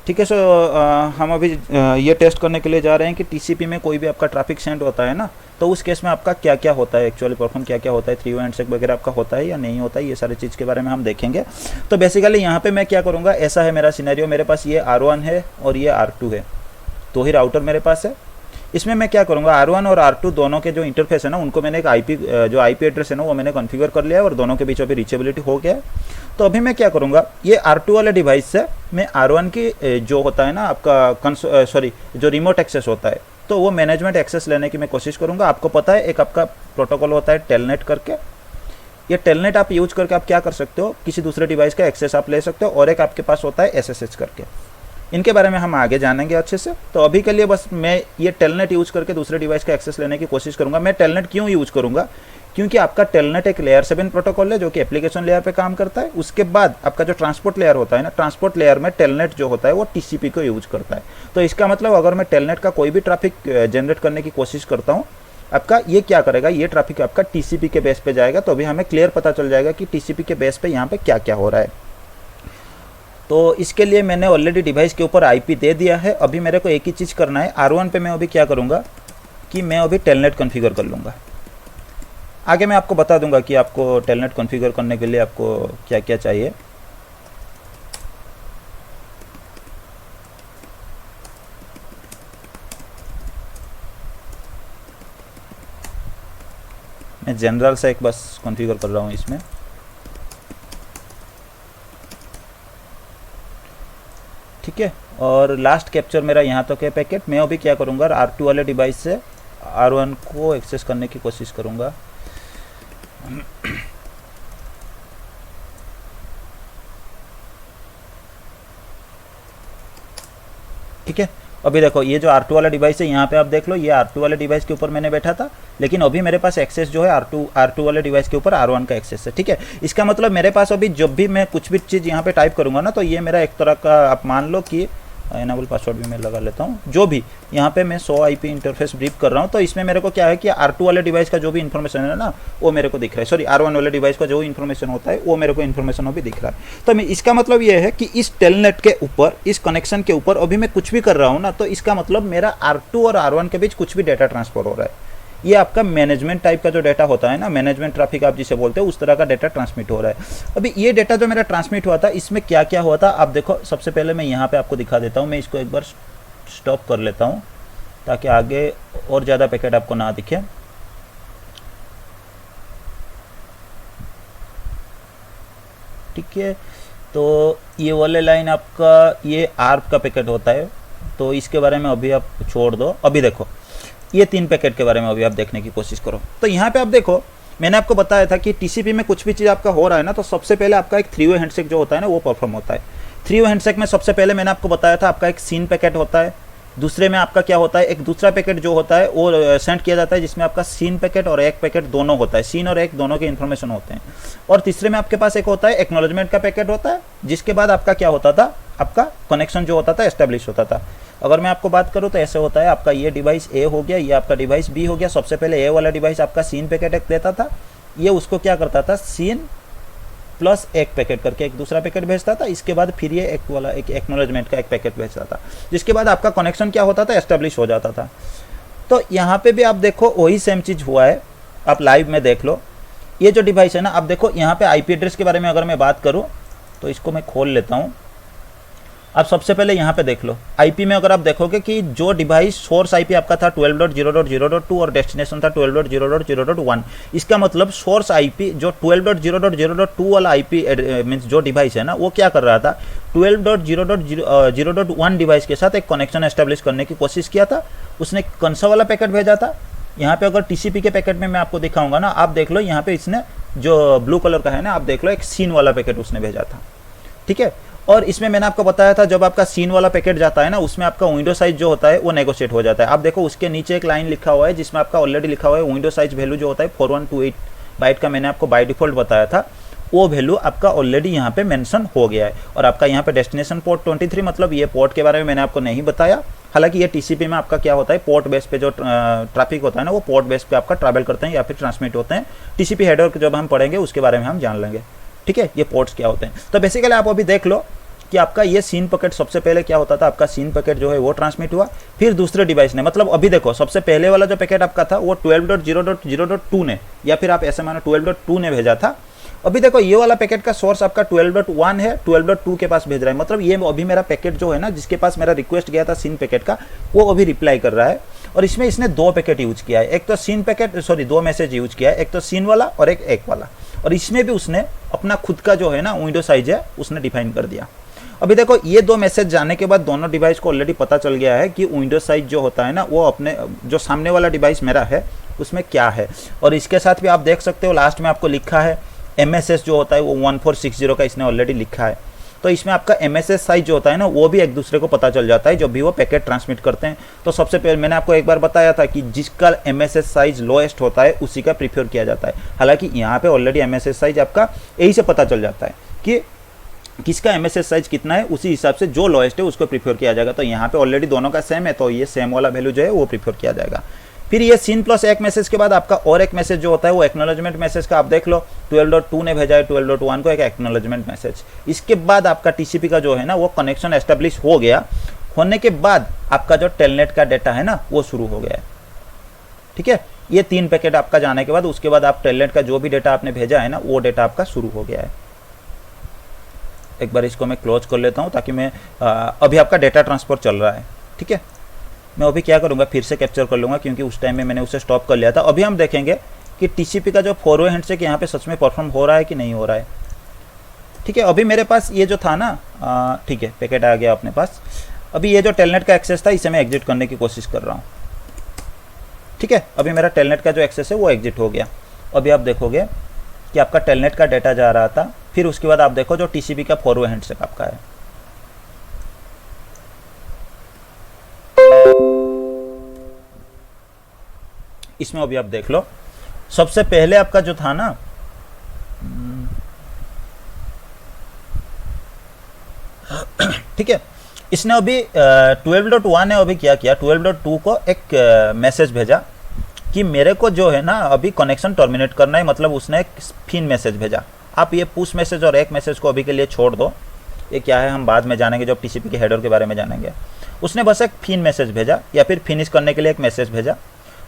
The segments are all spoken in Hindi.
ठीक है। सो हम अभी ये टेस्ट करने के लिए जा रहे हैं कि टीसीपी में कोई भी आपका ट्रैफिक सेंड होता है ना, तो उस केस में आपका क्या क्या होता है, एक्चुअली परफॉर्म क्या क्या होता है, 3 वे हैंडशेक वगैरह आपका होता है या नहीं होता है, ये सारी चीज़ के बारे में हम देखेंगे। तो बेसिकली यहाँ पे मैं क्या करूँगा, ऐसा है मेरा सिनेरियो, मेरे पास ये R1 है और ये R2 है, दो ही राउटर मेरे पास है। इसमें मैं क्या करूँगा, R1 और R2 दोनों के जो इंटरफेस है ना, उनको मैंने एक जो IP एड्रेस है ना वो मैंने कॉन्फ़िगर कर लिया है और दोनों के बीच अभी रीचेबिलिटी हो गया है। तो अभी मैं क्या करूँगा, ये R2 वाले डिवाइस से मैं R1 की जो होता है ना आपका जो रिमोट एक्सेस होता है, तो वो मैनेजमेंट एक्सेस लेने की मैं कोशिश करूँगा। आपको पता है एक आपका प्रोटोकॉल होता है टेलनेट करके, ये टेलनेट आप यूज करके आप क्या कर सकते हो, किसी दूसरे डिवाइस का एक्सेस आप ले सकते हो, और एक आपके पास होता है SSH करके। इनके बारे में हम आगे जानेंगे अच्छे से। तो अभी के लिए बस मैं ये टेलनेट यूज करके दूसरे डिवाइस का एक्सेस लेने की कोशिश करूंगा। मैं टेलनेट क्यों यूज करूंगा, क्योंकि आपका टेलनेट एक लेयर 7 प्रोटोकॉल है जो कि एप्लीकेशन लेयर पे काम करता है। उसके बाद आपका जो ट्रांसपोर्ट लेयर होता है ना, ट्रांसपोर्ट लेयर में टेलनेट जो होता है वो टीसीपी को यूज करता है। तो इसका मतलब अगर मैं टेलनेट का कोई भी ट्रैफिक जनरेट करने की कोशिश करता हूँ, आपका ये क्या करेगा, ये ट्रैफिक आपका टीसीपी के बेस पे जाएगा। तो अभी हमें क्लियर पता चल जाएगा कि टीसीपी के बेस पे यहाँ पे क्या क्या हो रहा है। तो इसके लिए मैंने ऑलरेडी डिवाइस के ऊपर आईपी दे दिया है। अभी मेरे को एक ही चीज़ करना है, R1 पे मैं अभी क्या करूँगा कि मैं अभी टेलनेट कॉन्फ़िगर कर लूँगा। आगे मैं आपको बता दूंगा कि आपको टेलनेट कॉन्फ़िगर करने के लिए आपको क्या क्या चाहिए। मैं जनरल से एक बस कॉन्फ़िगर कर रहा हूँ इसमें। ठीक है, और लास्ट कैप्चर मेरा यहाँ तक है पैकेट। मैं अभी क्या करूँगा, R2 वाले डिवाइस से R1 को एक्सेस करने की कोशिश करूँगा। ठीक है, अभी देखो ये जो R2 वाला डिवाइस है, यहाँ पे आप देख लो, ये R2 वाले डिवाइस के ऊपर मैंने बैठा था, लेकिन अभी मेरे पास एक्सेस जो है R2 वाले डिवाइस के ऊपर R1 का एक्सेस है। ठीक है, इसका मतलब मेरे पास अभी जब भी मैं कुछ भी चीज़ यहाँ पे टाइप करूँगा ना, तो ये मेरा एक तरह का, आप मान लो कि एनेबल पासवर्ड भी मैं लगा लेता हूँ। जो भी यहाँ पे मैं 100 IP इंटरफेस ब्रीफ कर रहा हूँ, तो इसमें मेरे को क्या है कि R2 वाले डिवाइस का जो भी इन्फॉर्मेशन है ना वो मेरे को दिख रहा है। सॉरी, R1 वाले डिवाइस का जो इन्फॉर्मेशन होता है वो मेरे को इन्फॉर्मेशन अभी दिख रहा है। तो मैं इसका मतलब ये है कि इस टेलनेट के ऊपर, इस कनेक्शन के ऊपर अभी मैं कुछ भी कर रहा हूँ ना, तो इसका मतलब मेरा R2 और R1 के बीच कुछ भी डाटा ट्रांसफर हो रहा है। ये आपका मैनेजमेंट टाइप का जो डाटा होता है ना, मैनेजमेंट ट्रैफिक आप जिसे बोलते हो, उस तरह का डाटा ट्रांसमिट हो रहा है। अभी ये डाटा जो मेरा ट्रांसमिट हुआ था, इसमें क्या क्या हुआ था आप देखो। सबसे पहले मैं यहाँ पे आपको दिखा देता हूँ। मैं इसको एक बार स्टॉप कर लेता हूँ ताकि आगे और ज़्यादा पैकेट आपको ना दिखे। ठीक है, तो ये वाले लाइन आपका ये आर्प का पैकेट होता है, तो इसके बारे में अभी आप छोड़ दो। अभी देखो ये 3 पैकेट के बारे में अभी आप देखने की कोशिश करो। तो यहाँ पे आप देखो, मैंने आपको बताया था कि टीसीपी में कुछ भी चीज़ आपका हो रहा है ना, तो सबसे पहले आपका एक 3 वे हैंडशेक जो होता है ना वो परफॉर्म होता है। 3 वे हैंडशेक में सबसे पहले मैंने आपको बताया था आपका एक सीन पैकेट होता है। दूसरे में आपका क्या होता है, एक दूसरा पैकेट जो होता है वो सेंड किया जाता है, जिसमें आपका सीन पैकेट और एक पैकेट दोनों होता है, सीन और एक दोनों के इन्फॉर्मेशन होते हैं। और तीसरे में आपके पास एक होता है एक्नॉलेजमेंट का पैकेट होता है, जिसके बाद आपका क्या होता था, आपका कनेक्शन जो होता था एस्टेब्लिश होता था। अगर मैं आपको बात करूं तो ऐसे होता है, आपका ये डिवाइस ए हो गया, ये आपका डिवाइस बी हो गया। सबसे पहले ए वाला डिवाइस आपका सीन पैकेट एक देता था, ये उसको क्या करता था, सीन प्लस एक पैकेट करके एक दूसरा पैकेट भेजता था। इसके बाद फिर ये एक वाला एक एक्नॉलेजमेंट का एक पैकेट भेजता था, जिसके बाद आपका कनेक्शन क्या होता था, एस्टेब्लिश हो जाता था। तो यहाँ पे भी आप देखो वही सेम चीज़ हुआ है, आप लाइव में देख लो। ये जो डिवाइस है ना, आप देखो यहाँ पे IP एड्रेस के बारे में अगर मैं बात करूँ तो इसको मैं खोल लेता हूँ। आप सबसे पहले यहाँ पे देख लो, IP में अगर आप देखोगे कि जो डिवाइस सोर्स IP आपका था 12.0.0.2 और डेस्टिनेशन था 12.0.0.1। इसका मतलब सोर्स IP जो 12.0.0.2 वाला IP मीन्स जो डिवाइस है ना, वो क्या कर रहा था, 12.0.0.1 डिवाइस के साथ एक कनेक्शन एस्टेब्लिश करने की कोशिश किया था। उसने कौन सा वाला पैकेट भेजा था, यहाँ पे अगर TCP के पैकेट में मैं आपको दिखाऊंगा ना, आप देख लो यहाँ पे इसने जो ब्लू कलर का है ना, आप देख लो एक सीन वाला पैकेट उसने भेजा था। ठीक है, और इसमें मैंने आपको बताया था जब आपका सीन वाला पैकेट जाता है ना, उसमें आपका विंडो साइज जो होता है वो नेगोशिएट हो जाता है। आप देखो उसके नीचे एक लाइन लिखा हुआ है जिसमें आपका ऑलरेडी लिखा हुआ है विंडो साइज वैल्यू जो होता है 4128 बाइट का, मैंने आपको बाय डिफॉल्ट बताया था, वो वैल्यू आपका ऑलरेडी यहाँ पे मेंशन हो गया है। और आपका यहाँ पे डेस्टिनेशन पोर्ट 23, मतलब ये पोर्ट के बारे में मैंने आपको नहीं बताया। हालांकि ये टीसीपी में आपका क्या होता है, पोर्ट बेस पे जो ट्रैफिक होता है ना, वो पोर्ट बेस पे आपका ट्रैवल करते हैं या फिर ट्रांसमिट होते हैं। टीसीपी हेडर जब हम पढ़ेंगे उसके बारे में हम जान लेंगे। ठीक है, ये पोर्ट्स क्या होते हैं। तो बेसिकली आप अभी देख लो कि आपका ये सीन पैकेट सबसे पहले क्या होता था, आपका सीन पैकेट जो है वो ट्रांसमिट हुआ, फिर दूसरे डिवाइस ने, मतलब अभी देखो सबसे पहले वाला जो पैकेट आपका था वो 12.0.0.2 ने, या फिर आप ऐसे मानो 12.2 ने भेजा था। अभी देखो ये वाला पैकेट का सोर्स आपका 12.1 है, 12.2 के पास भेज रहा है, मतलब ये अभी मेरा पैकेट जो है ना, जिसके पास मेरा रिक्वेस्ट गया था सीन पैकेट का, वो अभी रिप्लाई कर रहा है। और इसमें इसने दो पैकेट यूज किया है, एक तो सीन पैकेट, सॉरी दो मैसेज यूज किया है, एक तो सीन वाला और एक वाला। और इसमें भी उसने अपना खुद का जो है ना विंडो साइज है उसने डिफाइन कर दिया। अभी देखो ये दो मैसेज जाने के बाद दोनों डिवाइस को ऑलरेडी पता चल गया है कि विंडो साइज जो होता है ना वो अपने जो सामने वाला डिवाइस मेरा है उसमें क्या है। और इसके साथ भी आप देख सकते हो लास्ट में आपको लिखा है MSS जो होता है वो 1460 का इसने ऑलरेडी लिखा है। तो इसमें आपका MSS साइज जो होता है ना वो भी एक दूसरे को पता चल जाता है जब भी वो पैकेट ट्रांसमिट करते हैं। तो सबसे पहले मैंने आपको एक बार बताया था कि जिसका MSS साइज लोएस्ट होता है उसी का प्रीफर किया जाता है। हालांकि यहाँ पे ऑलरेडी MSS साइज आपका यही से पता चल जाता है कि किसका MSS साइज कितना है, उसी हिसाब से जो लोएस्ट है उसको प्रीफर किया जाएगा। तो यहाँ पे ऑलरेडी दोनों का सेम है तो ये सेम वाला वैल्यू जो है वो प्रीफर किया जाएगा। फिर ये सीन प्लस एक मैसेज के बाद आपका और एक मैसेज जो होता है वो एक्नॉलेजमेंट मैसेज का, आप देख लो 12.2 ने भेजा है 12.1 को एक एक्नॉलेजमेंट मैसेज। इसके बाद आपका TCP का जो है ना वो कनेक्शन एस्टेब्लिश हो गया, होने के बाद आपका जो टेलनेट का डेटा है ना वो शुरू हो गया है। ठीक है, ये 3 पैकेट आपका जाने के बाद उसके बाद आप टेलनेट का जो भी डेटा आपने भेजा है ना वो डेटा आपका शुरू हो गया है। एक बार इसको मैं क्लोज कर लेता हूँ ताकि मैं अभी आपका डेटा ट्रांसफर चल रहा है। ठीक है, मैं अभी क्या करूँगा फिर से कैप्चर कर लूँगा क्योंकि उस टाइम में मैंने उसे स्टॉप कर लिया था। अभी हम देखेंगे कि TCP का जो 4-वे हैंडशेक यहाँ पे सच में परफॉर्म हो रहा है कि नहीं हो रहा है। ठीक है, अभी मेरे पास ये जो था ना, ठीक है पैकेट आ गया अपने पास। अभी ये जो टेलनेट का एक्सेस था इसे मैं एग्जिट करने की कोशिश कर रहा हूँ। ठीक है, अभी मेरा टेलनेट का जो एक्सेस है वो एग्जिट हो गया। अभी आप देखोगे कि आपका टेलनेट का डेटा जा रहा था, फिर उसके बाद आप देखो जो TCP का 4-वे हैंडशेक आपका है। इसमें अभी आप देख लो सबसे पहले आपका जो था ना, ठीक है, इसने अभी 12.1 ने अभी क्या किया, 12.2 को एक मैसेज भेजा कि मेरे को जो है ना अभी कनेक्शन टर्मिनेट करना है, मतलब उसने एक फिन मैसेज भेजा। आप ये पुश मैसेज और एक मैसेज को अभी के लिए छोड़ दो, ये क्या है हम बाद में जानेंगे जब TCP के हेडर के बारे में जानेंगे। उसने बस एक फिन मैसेज भेजा या फिर फिनिश करने के लिए एक मैसेज भेजा।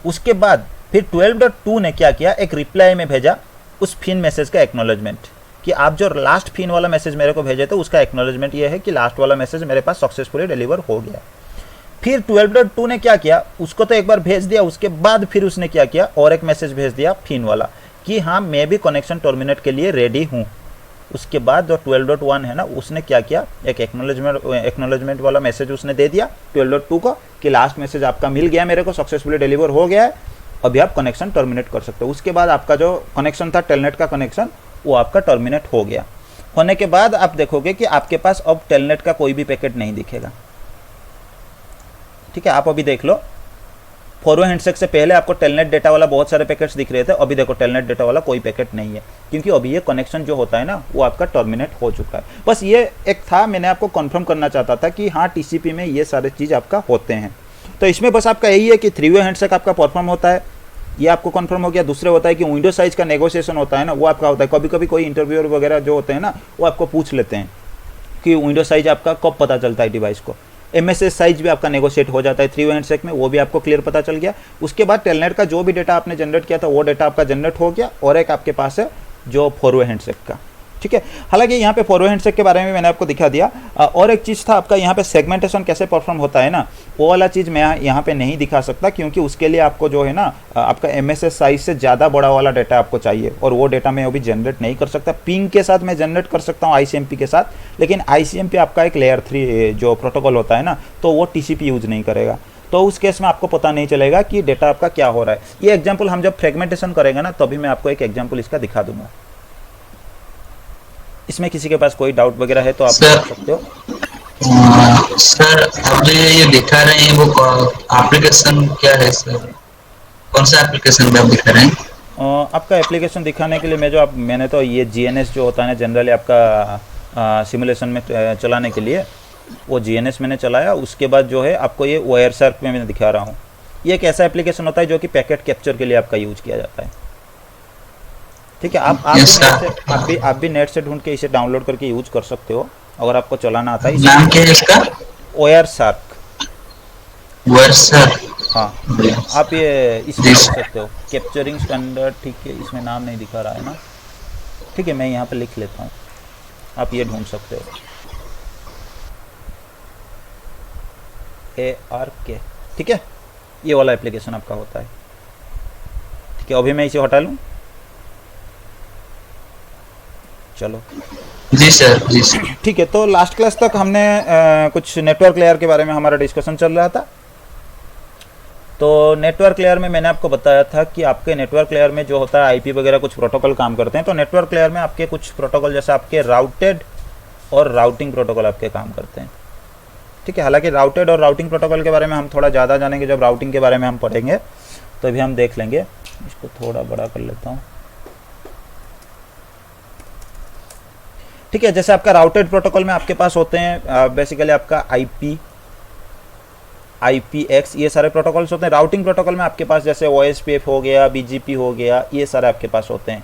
उसके बाद फिर 12.2 ने क्या किया, एक रिप्लाई में भेजा उस फिन मैसेज का एक्नॉलेजमेंट कि आप जो लास्ट फिन वाला मैसेज मेरे को भेजे थे उसका एक्नॉलेजमेंट ये है कि लास्ट वाला मैसेज मेरे पास सक्सेसफुली डिलीवर हो गया। फिर 12.2 ने क्या किया, उसको तो एक बार भेज दिया, उसके बाद फिर उसने क्या किया और एक मैसेज भेज दिया फिन वाला कि हाँ मैं भी कनेक्शन टर्मिनेट के लिए रेडी हूँ। उसके बाद जो 12.1 है ना उसने क्या किया, एक एक्नॉलेजमेंट वाला मैसेज उसने दे दिया 12.2 को कि लास्ट मैसेज आपका मिल गया, मेरे को सक्सेसफुली डिलीवर हो गया है, अभी आप कनेक्शन टर्मिनेट कर सकते हो। उसके बाद आपका जो कनेक्शन था टेलनेट का कनेक्शन वो आपका टर्मिनेट हो गया। होने के बाद आप देखोगे कि आपके पास अब टेलनेट का कोई भी पैकेट नहीं दिखेगा। ठीक है, आप अभी देख लो 4-वे हैंडशेक से पहले आपको टेलनेट डेटा वाला बहुत सारे पैकेट्स दिख रहे थे, अभी देखो टेलनेट डेटा वाला कोई पैकेट नहीं है क्योंकि अभी ये कनेक्शन जो होता है ना वो आपका टर्मिनेट हो चुका है। बस ये एक था, मैंने आपको कंफर्म करना चाहता था कि हाँ TCP में ये सारे चीज़ आपका होते हैं। तो इसमें बस आपका यही है कि 3-वे हैंडशेक आपका परफॉर्म होता है, ये आपको कंफर्म हो गया। दूसरे होता है कि विंडो साइज का नेगोशिएशन होता है ना वो आपका होता है। कभी कभी कोई इंटरव्यूअर वगैरह जो होते हैं ना वो आपको पूछ लेते हैं कि विंडो साइज आपका कब पता चलता है डिवाइस को। MSS साइज भी आपका नेगोशिएट हो जाता है 3-वे हैंडशेक में, वो भी आपको क्लियर पता चल गया। उसके बाद टेलनेट का जो भी डेटा आपने जनरेट किया था वो डेटा आपका जनरेट हो गया और एक आपके पास है जो 4-वे हैंडशेक का। ठीक है, हालांकि यहाँ पे 4-वे हैंडशेक के बारे में मैंने आपको दिखा दिया। और एक चीज़ था आपका यहाँ पे सेगमेंटेशन कैसे परफॉर्म होता है ना, वो वाला चीज़ मैं यहाँ पे नहीं दिखा सकता क्योंकि उसके लिए आपको जो है ना आपका MSS साइज से ज़्यादा बड़ा वाला डेटा आपको चाहिए और वो डेटा मैं अभी जनरेट नहीं कर सकता। पिंग के साथ मैं जनरेट कर सकता हूँ ICMP के साथ, लेकिन ICMP आपका एक लेयर 3 जो प्रोटोकॉल होता है ना तो वो TCP यूज नहीं करेगा। तो उस केस में आपको पता नहीं चलेगा कि डेटा आपका क्या हो रहा है। ये एग्जाम्पल हम जब फ्रेगमेंटेशन करेंगे ना तभी मैं आपको एक एग्जाम्पल इसका दिखा दूंगा। इसमें किसी के पास कोई डाउट वगैरह है तो आप पूछ सकते हो। सर अब जो ये दिखा रहे हैं वो एप्लीकेशन क्या है सर, कौन सा एप्लीकेशन में आप दिखा रहे हैं? आपका एप्लीकेशन दिखाने के लिए मैंने तो ये GNS जो होता है ना जनरली आपका सिमुलेशन में चलाने के लिए वो GNS मैंने चलाया। उसके बाद जो है आपको ये वायरशार्क में मैं दिखा रहा हूँ। ये एक ऐसा एप्लीकेशन होता है जो कि पैकेट कैप्चर के लिए आपका यूज किया जाता है। ठीक है, आप भी नेट से ढूंढ के इसे डाउनलोड करके यूज कर सकते हो। अगर आपको चलाना आता है नाम क्या है इसका? ओयर शार्क। वर्षा। हाँ, आप ये इसमें जी देख सर। सकते हो कैप्चरिंग स्टैंडर्ड, ठीक है, इसमें नाम नहीं दिखा रहा है ना, ठीक है, मैं यहाँ पे लिख लेता हूँ, आप ये ढूंढ सकते हो, ARK, ठीक है, ये वाला एप्लीकेशन आपका होता है। ठीक है, अभी मैं इसे हटा लूँ, चलो। जी सर, जी सर। ठीक है, तो लास्ट क्लास तक हमने कुछ नेटवर्क लेयर के बारे में हमारा डिस्कशन चल रहा था। तो नेटवर्क लेयर में मैंने आपको बताया था कि आपके नेटवर्क लेयर में जो होता है आईपी वगैरह कुछ प्रोटोकॉल काम करते हैं। तो नेटवर्क लेयर में आपके कुछ प्रोटोकॉल जैसे आपके राउटेड और राउटिंग प्रोटोकॉल आपके काम करते हैं। ठीक है, हालांकि राउटेड और राउटिंग प्रोटोकॉल के बारे में हम थोड़ा ज़्यादा जानेंगे जब राउटिंग के बारे में हम पढ़ेंगे, तो अभी हम देख लेंगे। इसको थोड़ा बड़ा कर लेता हूँ। ठीक है, जैसे आपका राउटेड प्रोटोकॉल में आपके पास होते हैं बेसिकली आपका IPX, ये सारे प्रोटोकॉल्स होते हैं। राउटिंग प्रोटोकॉल में आपके पास जैसे OSPF हो गया, BGP हो गया, ये सारे आपके पास होते हैं,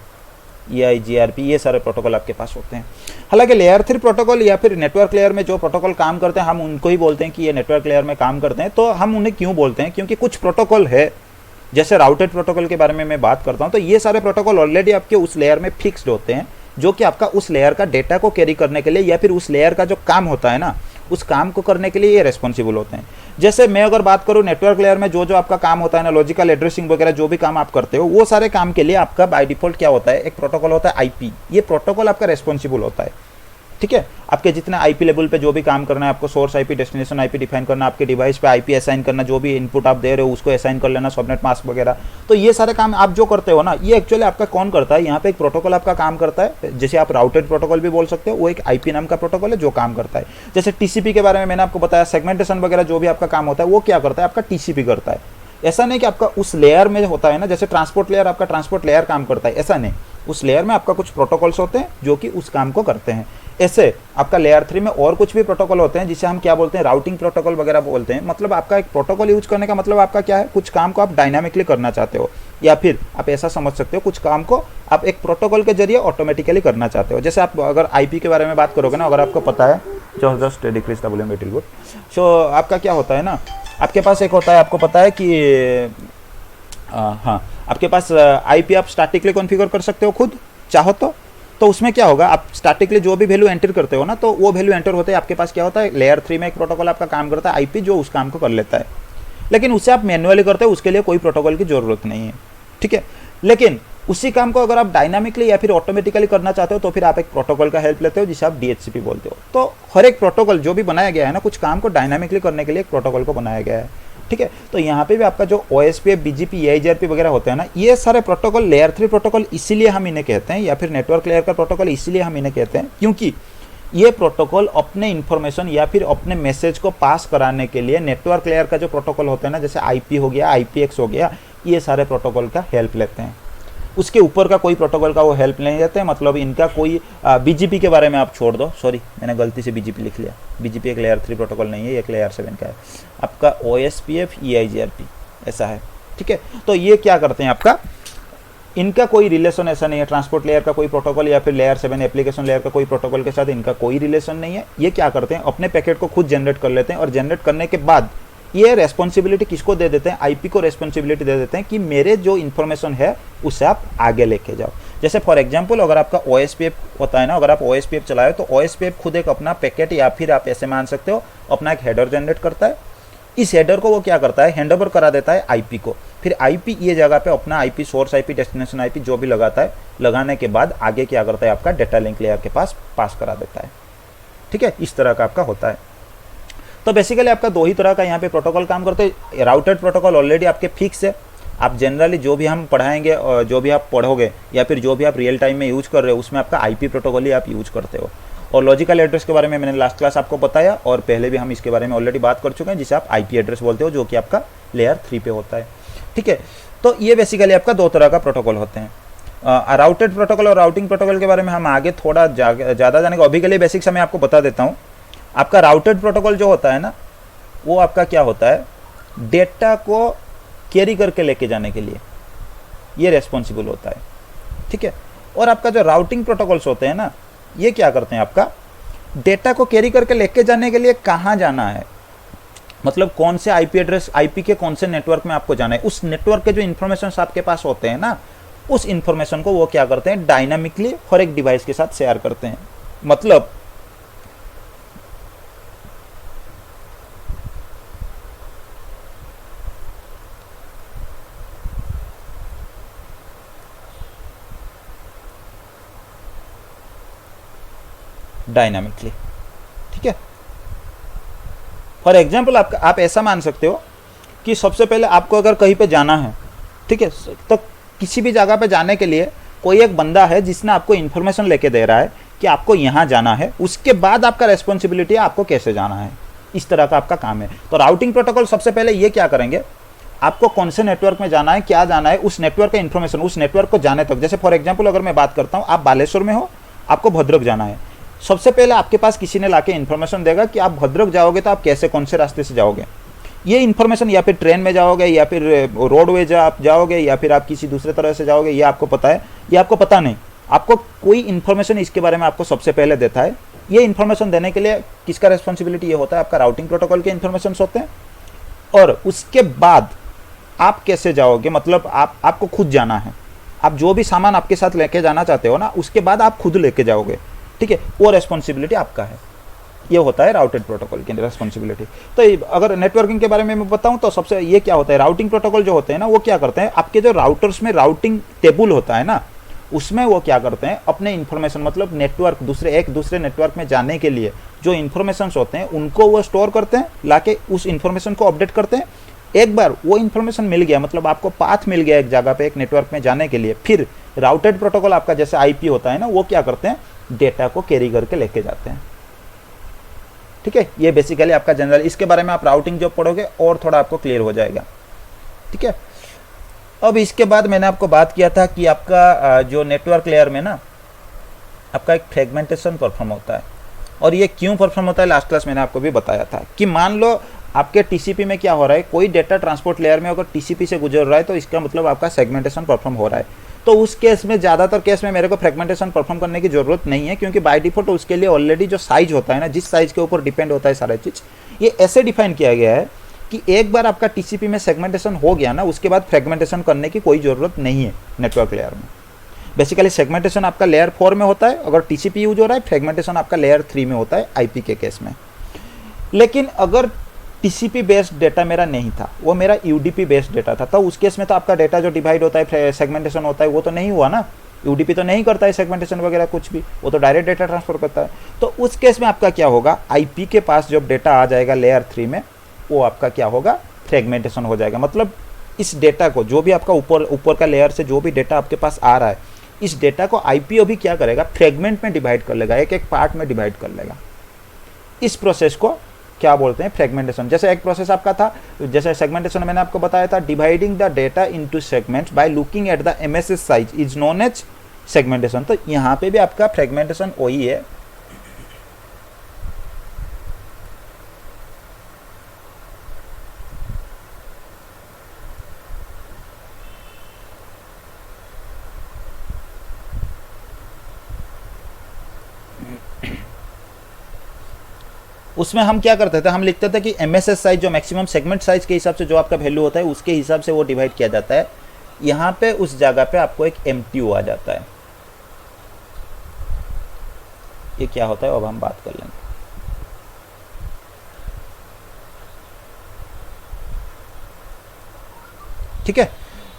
EIGRP, ये सारे प्रोटोकॉल आपके पास होते हैं। हालांकि लेयर 3 प्रोटोकॉल या फिर नेटवर्क लेयर में जो प्रोटोकॉल काम करते हैं हम उनको ही बोलते हैं कि ये नेटवर्क लेयर में काम करते हैं। तो हम उन्हें क्यों बोलते हैं, क्योंकि कुछ प्रोटोकॉल है, जैसे राउटेड प्रोटोकॉल के बारे में मैं बात करता हूँ, तो ये सारे प्रोटोकॉल ऑलरेडी आपके उस लेयर में फिक्स्ड होते हैं, जो कि आपका उस लेयर का डेटा को कैरी करने के लिए या फिर उस लेयर का जो काम होता है ना, उस काम को करने के लिए ये रेस्पॉन्सिबल होते हैं। जैसे मैं अगर बात करूँ नेटवर्क लेयर में जो जो आपका काम होता है ना, लॉजिकल एड्रेसिंग वगैरह जो भी काम आप करते हो, वो सारे काम के लिए आपका बाय डिफॉल्ट क्या होता है, एक प्रोटोकॉल होता है आईपी। ये प्रोटोकॉल आपका रेस्पॉन्सिबल होता है। ठीक है, आपके जितने आईपी लेवल पे जो भी काम करना है, आपको source IP, destination IP define करना, आपके डिवाइस पे आईपी असाइन करना, जो भी इनपुट आप दे रहे हो उसको असाइन कर लेना, सबनेट मास्क वगैरह, तो ये सारे काम आप जो करते हो ना, ये एक्चुअली आपका कौन करता है, यहाँ पे एक प्रोटोकॉल आपका काम करता है, जैसे आप राउटेड प्रोटोकॉल भी बोल सकते हो, वो एक आईपी नाम का प्रोटोकॉल है जो काम करता है। जैसे टीसीपी के बारे में मैंने आपको बताया, सेगमेंटेशन वगैरह जो भी आपका काम होता है वो क्या करता है, आपका टीसीपी करता है। ऐसा नहीं कि आपका उस लेयर में होता है ना, जैसे ट्रांसपोर्ट लेयर आपका ट्रांसपोर्ट लेयर काम करता है, ऐसा नहीं, उस लेयर में आपका कुछ प्रोटोकॉल्स होते हैं जो कि उस काम को करते हैं। ऐसे आपका लेयर 3 में और कुछ भी प्रोटोकॉल होते हैं जिसे हम क्या बोलते हैं, राउटिंग प्रोटोकॉल वगैरह बोलते हैं। मतलब आपका एक प्रोटोकॉल यूज करने का मतलब आपका क्या है, कुछ काम को आप डायनामिकली करना चाहते हो, या फिर आप ऐसा समझ सकते हो कुछ काम को आप एक प्रोटोकॉल के जरिए ऑटोमेटिकली करना चाहते हो। जैसे आप अगर आईपी के बारे में बात करोगे ना, अगर आपको पता है, just decrease the volume little good, so आपका क्या होता है ना, आपके पास एक होता है, आपको पता है कि हाँ, आपके पास आईपी आप स्टैटिकली कॉन्फ़िगर कर सकते हो खुद चाहो तो उसमें क्या होगा, आप स्टैटिकली जो भी वैल्यू एंटर करते हो ना, तो वो वैल्यू एंटर होते हैं आपके पास क्या होता है, लेयर 3 में एक प्रोटोकॉल आपका काम करता है आईपी, जो उस काम को कर लेता है। लेकिन उसे आप मैन्युअली करते हो, उसके लिए कोई प्रोटोकॉल की जरूरत नहीं है। ठीक है, लेकिन उसी काम को अगर आप डायनामिकली या फिर ऑटोमेटिकली करना चाहते हो तो फिर आप एक प्रोटोकॉल का हेल्प लेते हो जिसे आप DHCP बोलते हो। तो हर एक प्रोटोकॉल जो भी बनाया गया है ना, कुछ काम को डायनामिकली करने के लिए एक प्रोटोकॉल को बनाया गया है। ठीक है, तो यहाँ पे भी आपका जो OSPF, BGP, EIGRP वगैरह होते हैं ना, ये सारे प्रोटोकॉल लेयर 3 प्रोटोकॉल इसीलिए हम इन्हें कहते हैं, या फिर नेटवर्क लेयर का प्रोटोकॉल इसीलिए हम इन्हें कहते हैं क्योंकि ये प्रोटोकॉल अपने इन्फॉर्मेशन या फिर अपने मैसेज को पास कराने के लिए नेटवर्क लेयर का जो प्रोटोकॉल होता है ना, जैसे IP हो गया, IPX हो गया, ये सारे प्रोटोकॉल का हेल्प लेते हैं। उसके ऊपर का कोई प्रोटोकॉल का वो हेल्प नहीं लेते हैं। मतलब इनका कोई BGP के बारे में आप छोड़ दो, सॉरी मैंने गलती से BGP लिख लिया, BGP एक लेयर 3 प्रोटोकॉल नहीं है, एक लेयर 7 का है। आपका OSPF, EIGRP ऐसा है। ठीक है, तो ये क्या करते हैं, आपका इनका कोई रिलेशन ऐसा नहीं है, ट्रांसपोर्ट लेयर का कोई प्रोटोकॉल या फिर लेयर 7 एप्लीकेशन लेयर का कोई प्रोटोकॉल के साथ इनका कोई रिलेशन नहीं है। ये क्या करते हैं, अपने पैकेट को खुद जनरेट कर लेते हैं, और जनरेट करने के बाद ये रेस्पॉन्सिबिलिटी किसको दे देते हैं, आईपी को रेस्पॉन्सिबिलिटी दे देते हैं कि मेरे जो इन्फॉर्मेशन है उसे आप आगे लेके जाओ। जैसे फॉर एग्जांपल अगर आपका OSPF होता है ना, अगर आप OSPF चलाए तो OSPF खुद एक अपना पैकेट या फिर आप ऐसे मान सकते हो अपना एक हेडर जनरेट करता है। इस हेडर को वो क्या करता है, हैंडओवर करा देता है आईपी को। फिर आईपी ये जगह पे अपना IP, source IP, destination IP जो भी लगाता है, लगाने के बाद आगे क्या करता है, आपका डेटा लिंक लेयर के पास करा देता है। ठीक है, इस तरह का आपका होता है। तो बेसिकली आपका दो ही तरह का यहाँ पे प्रोटोकॉल काम करते हैं। राउटेड प्रोटोकॉल ऑलरेडी आपके फिक्स है, आप जनरली जो भी हम पढ़ाएंगे और जो भी आप पढ़ोगे या फिर जो भी आप रियल टाइम में यूज कर रहे हो उसमें आपका आईपी प्रोटोकॉल ही आप यूज करते हो। और लॉजिकल एड्रेस के बारे में मैंने लास्ट क्लास आपको बताया, और पहले भी हम इसके बारे में ऑलरेडी बात कर चुके हैं, जिसे आप आईपी एड्रेस बोलते हो, जो कि आपका लेयर 3 पे होता है। ठीक है, तो ये बेसिकली आपका दो तरह का प्रोटोकॉल होते हैं। राउटेड प्रोटोकॉल और राउटिंग प्रोटोकॉल के बारे में हम आगे थोड़ा ज़्यादा जानेंगे। अभी के लिए बेसिक्स मैं आपको बता देता हूँ। आपका राउटेड प्रोटोकॉल जो होता है ना, वो आपका क्या होता है, डेटा को कैरी करके लेके जाने के लिए ये रेस्पॉन्सिबल होता है। ठीक है, और आपका जो राउटिंग प्रोटोकॉल्स होते हैं ना, ये क्या करते हैं, आपका डेटा को कैरी करके लेके जाने के लिए कहाँ जाना है, मतलब कौन से आईपी एड्रेस, आईपी के कौन से नेटवर्क में आपको जाना है, उस नेटवर्क के जो इन्फॉर्मेशन आपके पास होते हैं ना, उस इन्फॉर्मेशन को वो क्या करते हैं, डायनामिकली हर एक डिवाइस के साथ शेयर करते हैं। मतलब डायनामिकली, ठीक है। फॉर एग्जाम्पल आप ऐसा मान सकते हो कि सबसे पहले आपको अगर कहीं पे जाना है, ठीक है, तो किसी भी जगह पे जाने के लिए कोई एक बंदा है जिसने आपको इन्फॉर्मेशन लेके दे रहा है कि आपको यहाँ जाना है, उसके बाद आपका रेस्पॉन्सिबिलिटी है आपको कैसे जाना है, इस तरह का आपका काम है। तो राउटिंग प्रोटोकॉल सबसे पहले ये क्या करेंगे, आपको कौन से नेटवर्क में जाना है, क्या जाना है, उस नेटवर्क का इन्फॉर्मेशन, उस नेटवर्क को जाने तक। जैसे फॉर एग्जाम्पल अगर मैं बात करता हूँ, आप बालेश्वर में हो, आपको भद्रक जाना है, सबसे पहले आपके पास किसी ने लाके इन्फॉर्मेशन देगा कि आप भद्रक जाओगे तो आप कैसे, कौन से रास्ते से जाओगे। ये इन्फॉर्मेशन या फिर ट्रेन में जाओगे या फिर रोडवेज आप जाओगे या फिर आप किसी दूसरे तरह से जाओगे, ये आपको पता है, ये आपको पता नहीं, आपको कोई इन्फॉर्मेशन इसके बारे में आपको सबसे पहले देता है। ये इन्फॉर्मेशन देने के लिए किसका रेस्पॉन्सिबिलिटी, ये होता है आपका राउटिंग प्रोटोकॉल के इन्फॉर्मेशन होते हैं। और उसके बाद आप कैसे जाओगे, मतलब आपको खुद जाना है, आप जो भी सामान आपके साथ लेके जाना चाहते हो ना, उसके बाद आप खुद लेके जाओगे, ठीक है, वो रेस्पॉन्सिबिलिटी आपका है। ये होता है राउटेड प्रोटोकॉल की रेस्पॉन्सिबिलिटी। तो अगर नेटवर्किंग के बारे में मैं बताऊं तो सबसे ये क्या होता है, राउटिंग प्रोटोकॉल जो होते हैं ना, वो क्या करते हैं, आपके जो राउटर्स में राउटिंग टेबल होता है ना, उसमें वो क्या करते हैं, अपने इन्फॉर्मेशन, मतलब नेटवर्क एक दूसरे नेटवर्क में जाने के लिए जो इन्फॉर्मेशन होते हैं उनको वो स्टोर करते हैं, लाके उस इन्फॉर्मेशन को अपडेट करते हैं। एक बार वो इन्फॉर्मेशन मिल गया, मतलब आपको पाथ मिल गया एक जगह पे एक नेटवर्क में जाने के लिए, फिर राउटेड प्रोटोकॉल आपका जैसे आईपी होता है ना, वो क्या करते हैं, डेटा को कैरी करके लेके जाते हैं, ठीक है। ये बेसिकली आपका जनरल, इसके बारे में आप राउटिंग जो पढ़ोगे और थोड़ा आपको क्लियर हो जाएगा, ठीक है। अब इसके बाद मैंने आपको बात किया था कि आपका जो नेटवर्क लेयर में ना आपका एक फ्रेगमेंटेशन परफॉर्म होता है, और ये क्यों परफॉर्म होता है लास्ट क्लास मैंने आपको भी बताया था कि मान लो आपके टीसीपी में क्या हो रहा है, कोई डेटा ट्रांसपोर्ट लेयर में अगर टीसीपी से गुजर रहा है तो इसका मतलब आपका सेगमेंटेशन परफॉर्म हो रहा है। तो उस केस में, ज़्यादातर केस में मेरे को फ्रेगमेंटेशन परफॉर्म करने की जरूरत नहीं है, क्योंकि बाय डिफॉल्ट उसके लिए ऑलरेडी जो साइज होता है ना, जिस साइज के ऊपर डिपेंड होता है सारा चीज़, ये ऐसे डिफाइन किया गया है कि एक बार आपका टीसीपी में सेगमेंटेशन हो गया ना, उसके बाद फ्रेगमेंटेशन करने की कोई ज़रूरत नहीं है नेटवर्क लेयर में। बेसिकली सेगमेंटेशन आपका लेयर 4 में होता है अगर टीसीपी यूज हो रहा है, फ्रेगमेंटेशन आपका लेयर 3 में होता है आईपी के केस में। लेकिन अगर टीसीपी बेस्ड डेटा मेरा नहीं था, वो मेरा यूडीपी बेस्ड डेटा था, तो उस केस में तो आपका डेटा जो डिवाइड होता है, सेगमेंटेशन होता है, वो तो नहीं हुआ ना। यूडीपी तो नहीं करता है सेगमेंटेशन वगैरह कुछ भी, वो तो डायरेक्ट डेटा ट्रांसफर करता है। तो उस केस में आपका क्या होगा, आईपी के पास जब डेटा आ जाएगा लेयर 3 में, वो आपका क्या होगा, फ्रेगमेंटेशन हो जाएगा। मतलब इस डेटा को, जो भी आपका ऊपर का लेयर से जो भी डेटा आपके पास आ रहा है, इस डेटा को आईपी अभी क्या करेगा, फ्रेगमेंट में डिवाइड कर लेगा, एक एक पार्ट में डिवाइड कर लेगा। इस प्रोसेस को क्या बोलते हैं, फ्रेगमेंटेशन। जैसे एक प्रोसेस आपका था, जैसे सेगमेंटेशन मैंने आपको बताया था, dividing the data into segments by looking at the MSS size is known as segmentation. तो यहाँ पे भी आपका फ्रेगमेंटेशन वही है। उसमें हम क्या करते थे, हम लिखते थे कि एमएसएस साइज, जो मैक्सिमम सेगमेंट साइज के हिसाब से जो आपका वैल्यू होता है, उसके हिसाब से वो डिवाइड किया जाता है। यहाँ पे उस जगह पे आपको एक एमटीयू आ जाता है। ये क्या होता है अब हम बात कर लेंगे। ठीक है,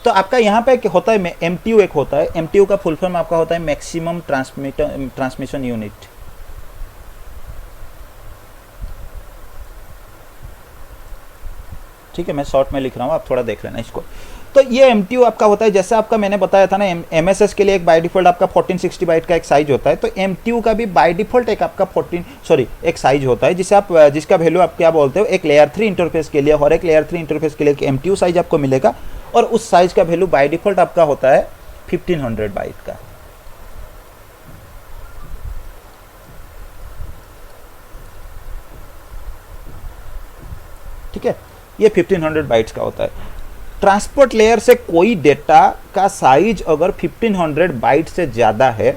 तो आपका यहाँ पे होता है एमटीयू, एक होता है एमटीयू का फुल फॉर्म आपका होता है मैक्सिमम ट्रांसमिशन यूनिट। ठीक है, मैं शॉर्ट में लिख रहा हूँ, आप थोड़ा देख लेना इसको। तो ये एमटीयू आपका होता है, जैसे आपका मैंने बताया था ना, एमएसएस के लिए एक बाय डिफॉल्ट आपका 1460 बाइट का एक साइज होता है। तो एमटीयू का भी बाय डिफॉल्ट एक आपका एक साइज होता है, जिसे आप, जिसका वैल्यू आप क्या बोलते हो, एक लेयर 3 इंटरफेस के लिए, और एक लेयर 3 इंटरफेस के लिए एक एमटीयू साइज आपको मिलेगा, और उस साइज का वैल्यू बाय डिफॉल्ट आपका होता है 1500 बाइट का। ठीक है, ये 1500 बाइट्स का होता है। ट्रांसपोर्ट लेयर से कोई डेटा का साइज अगर 1500 बाइट से ज़्यादा है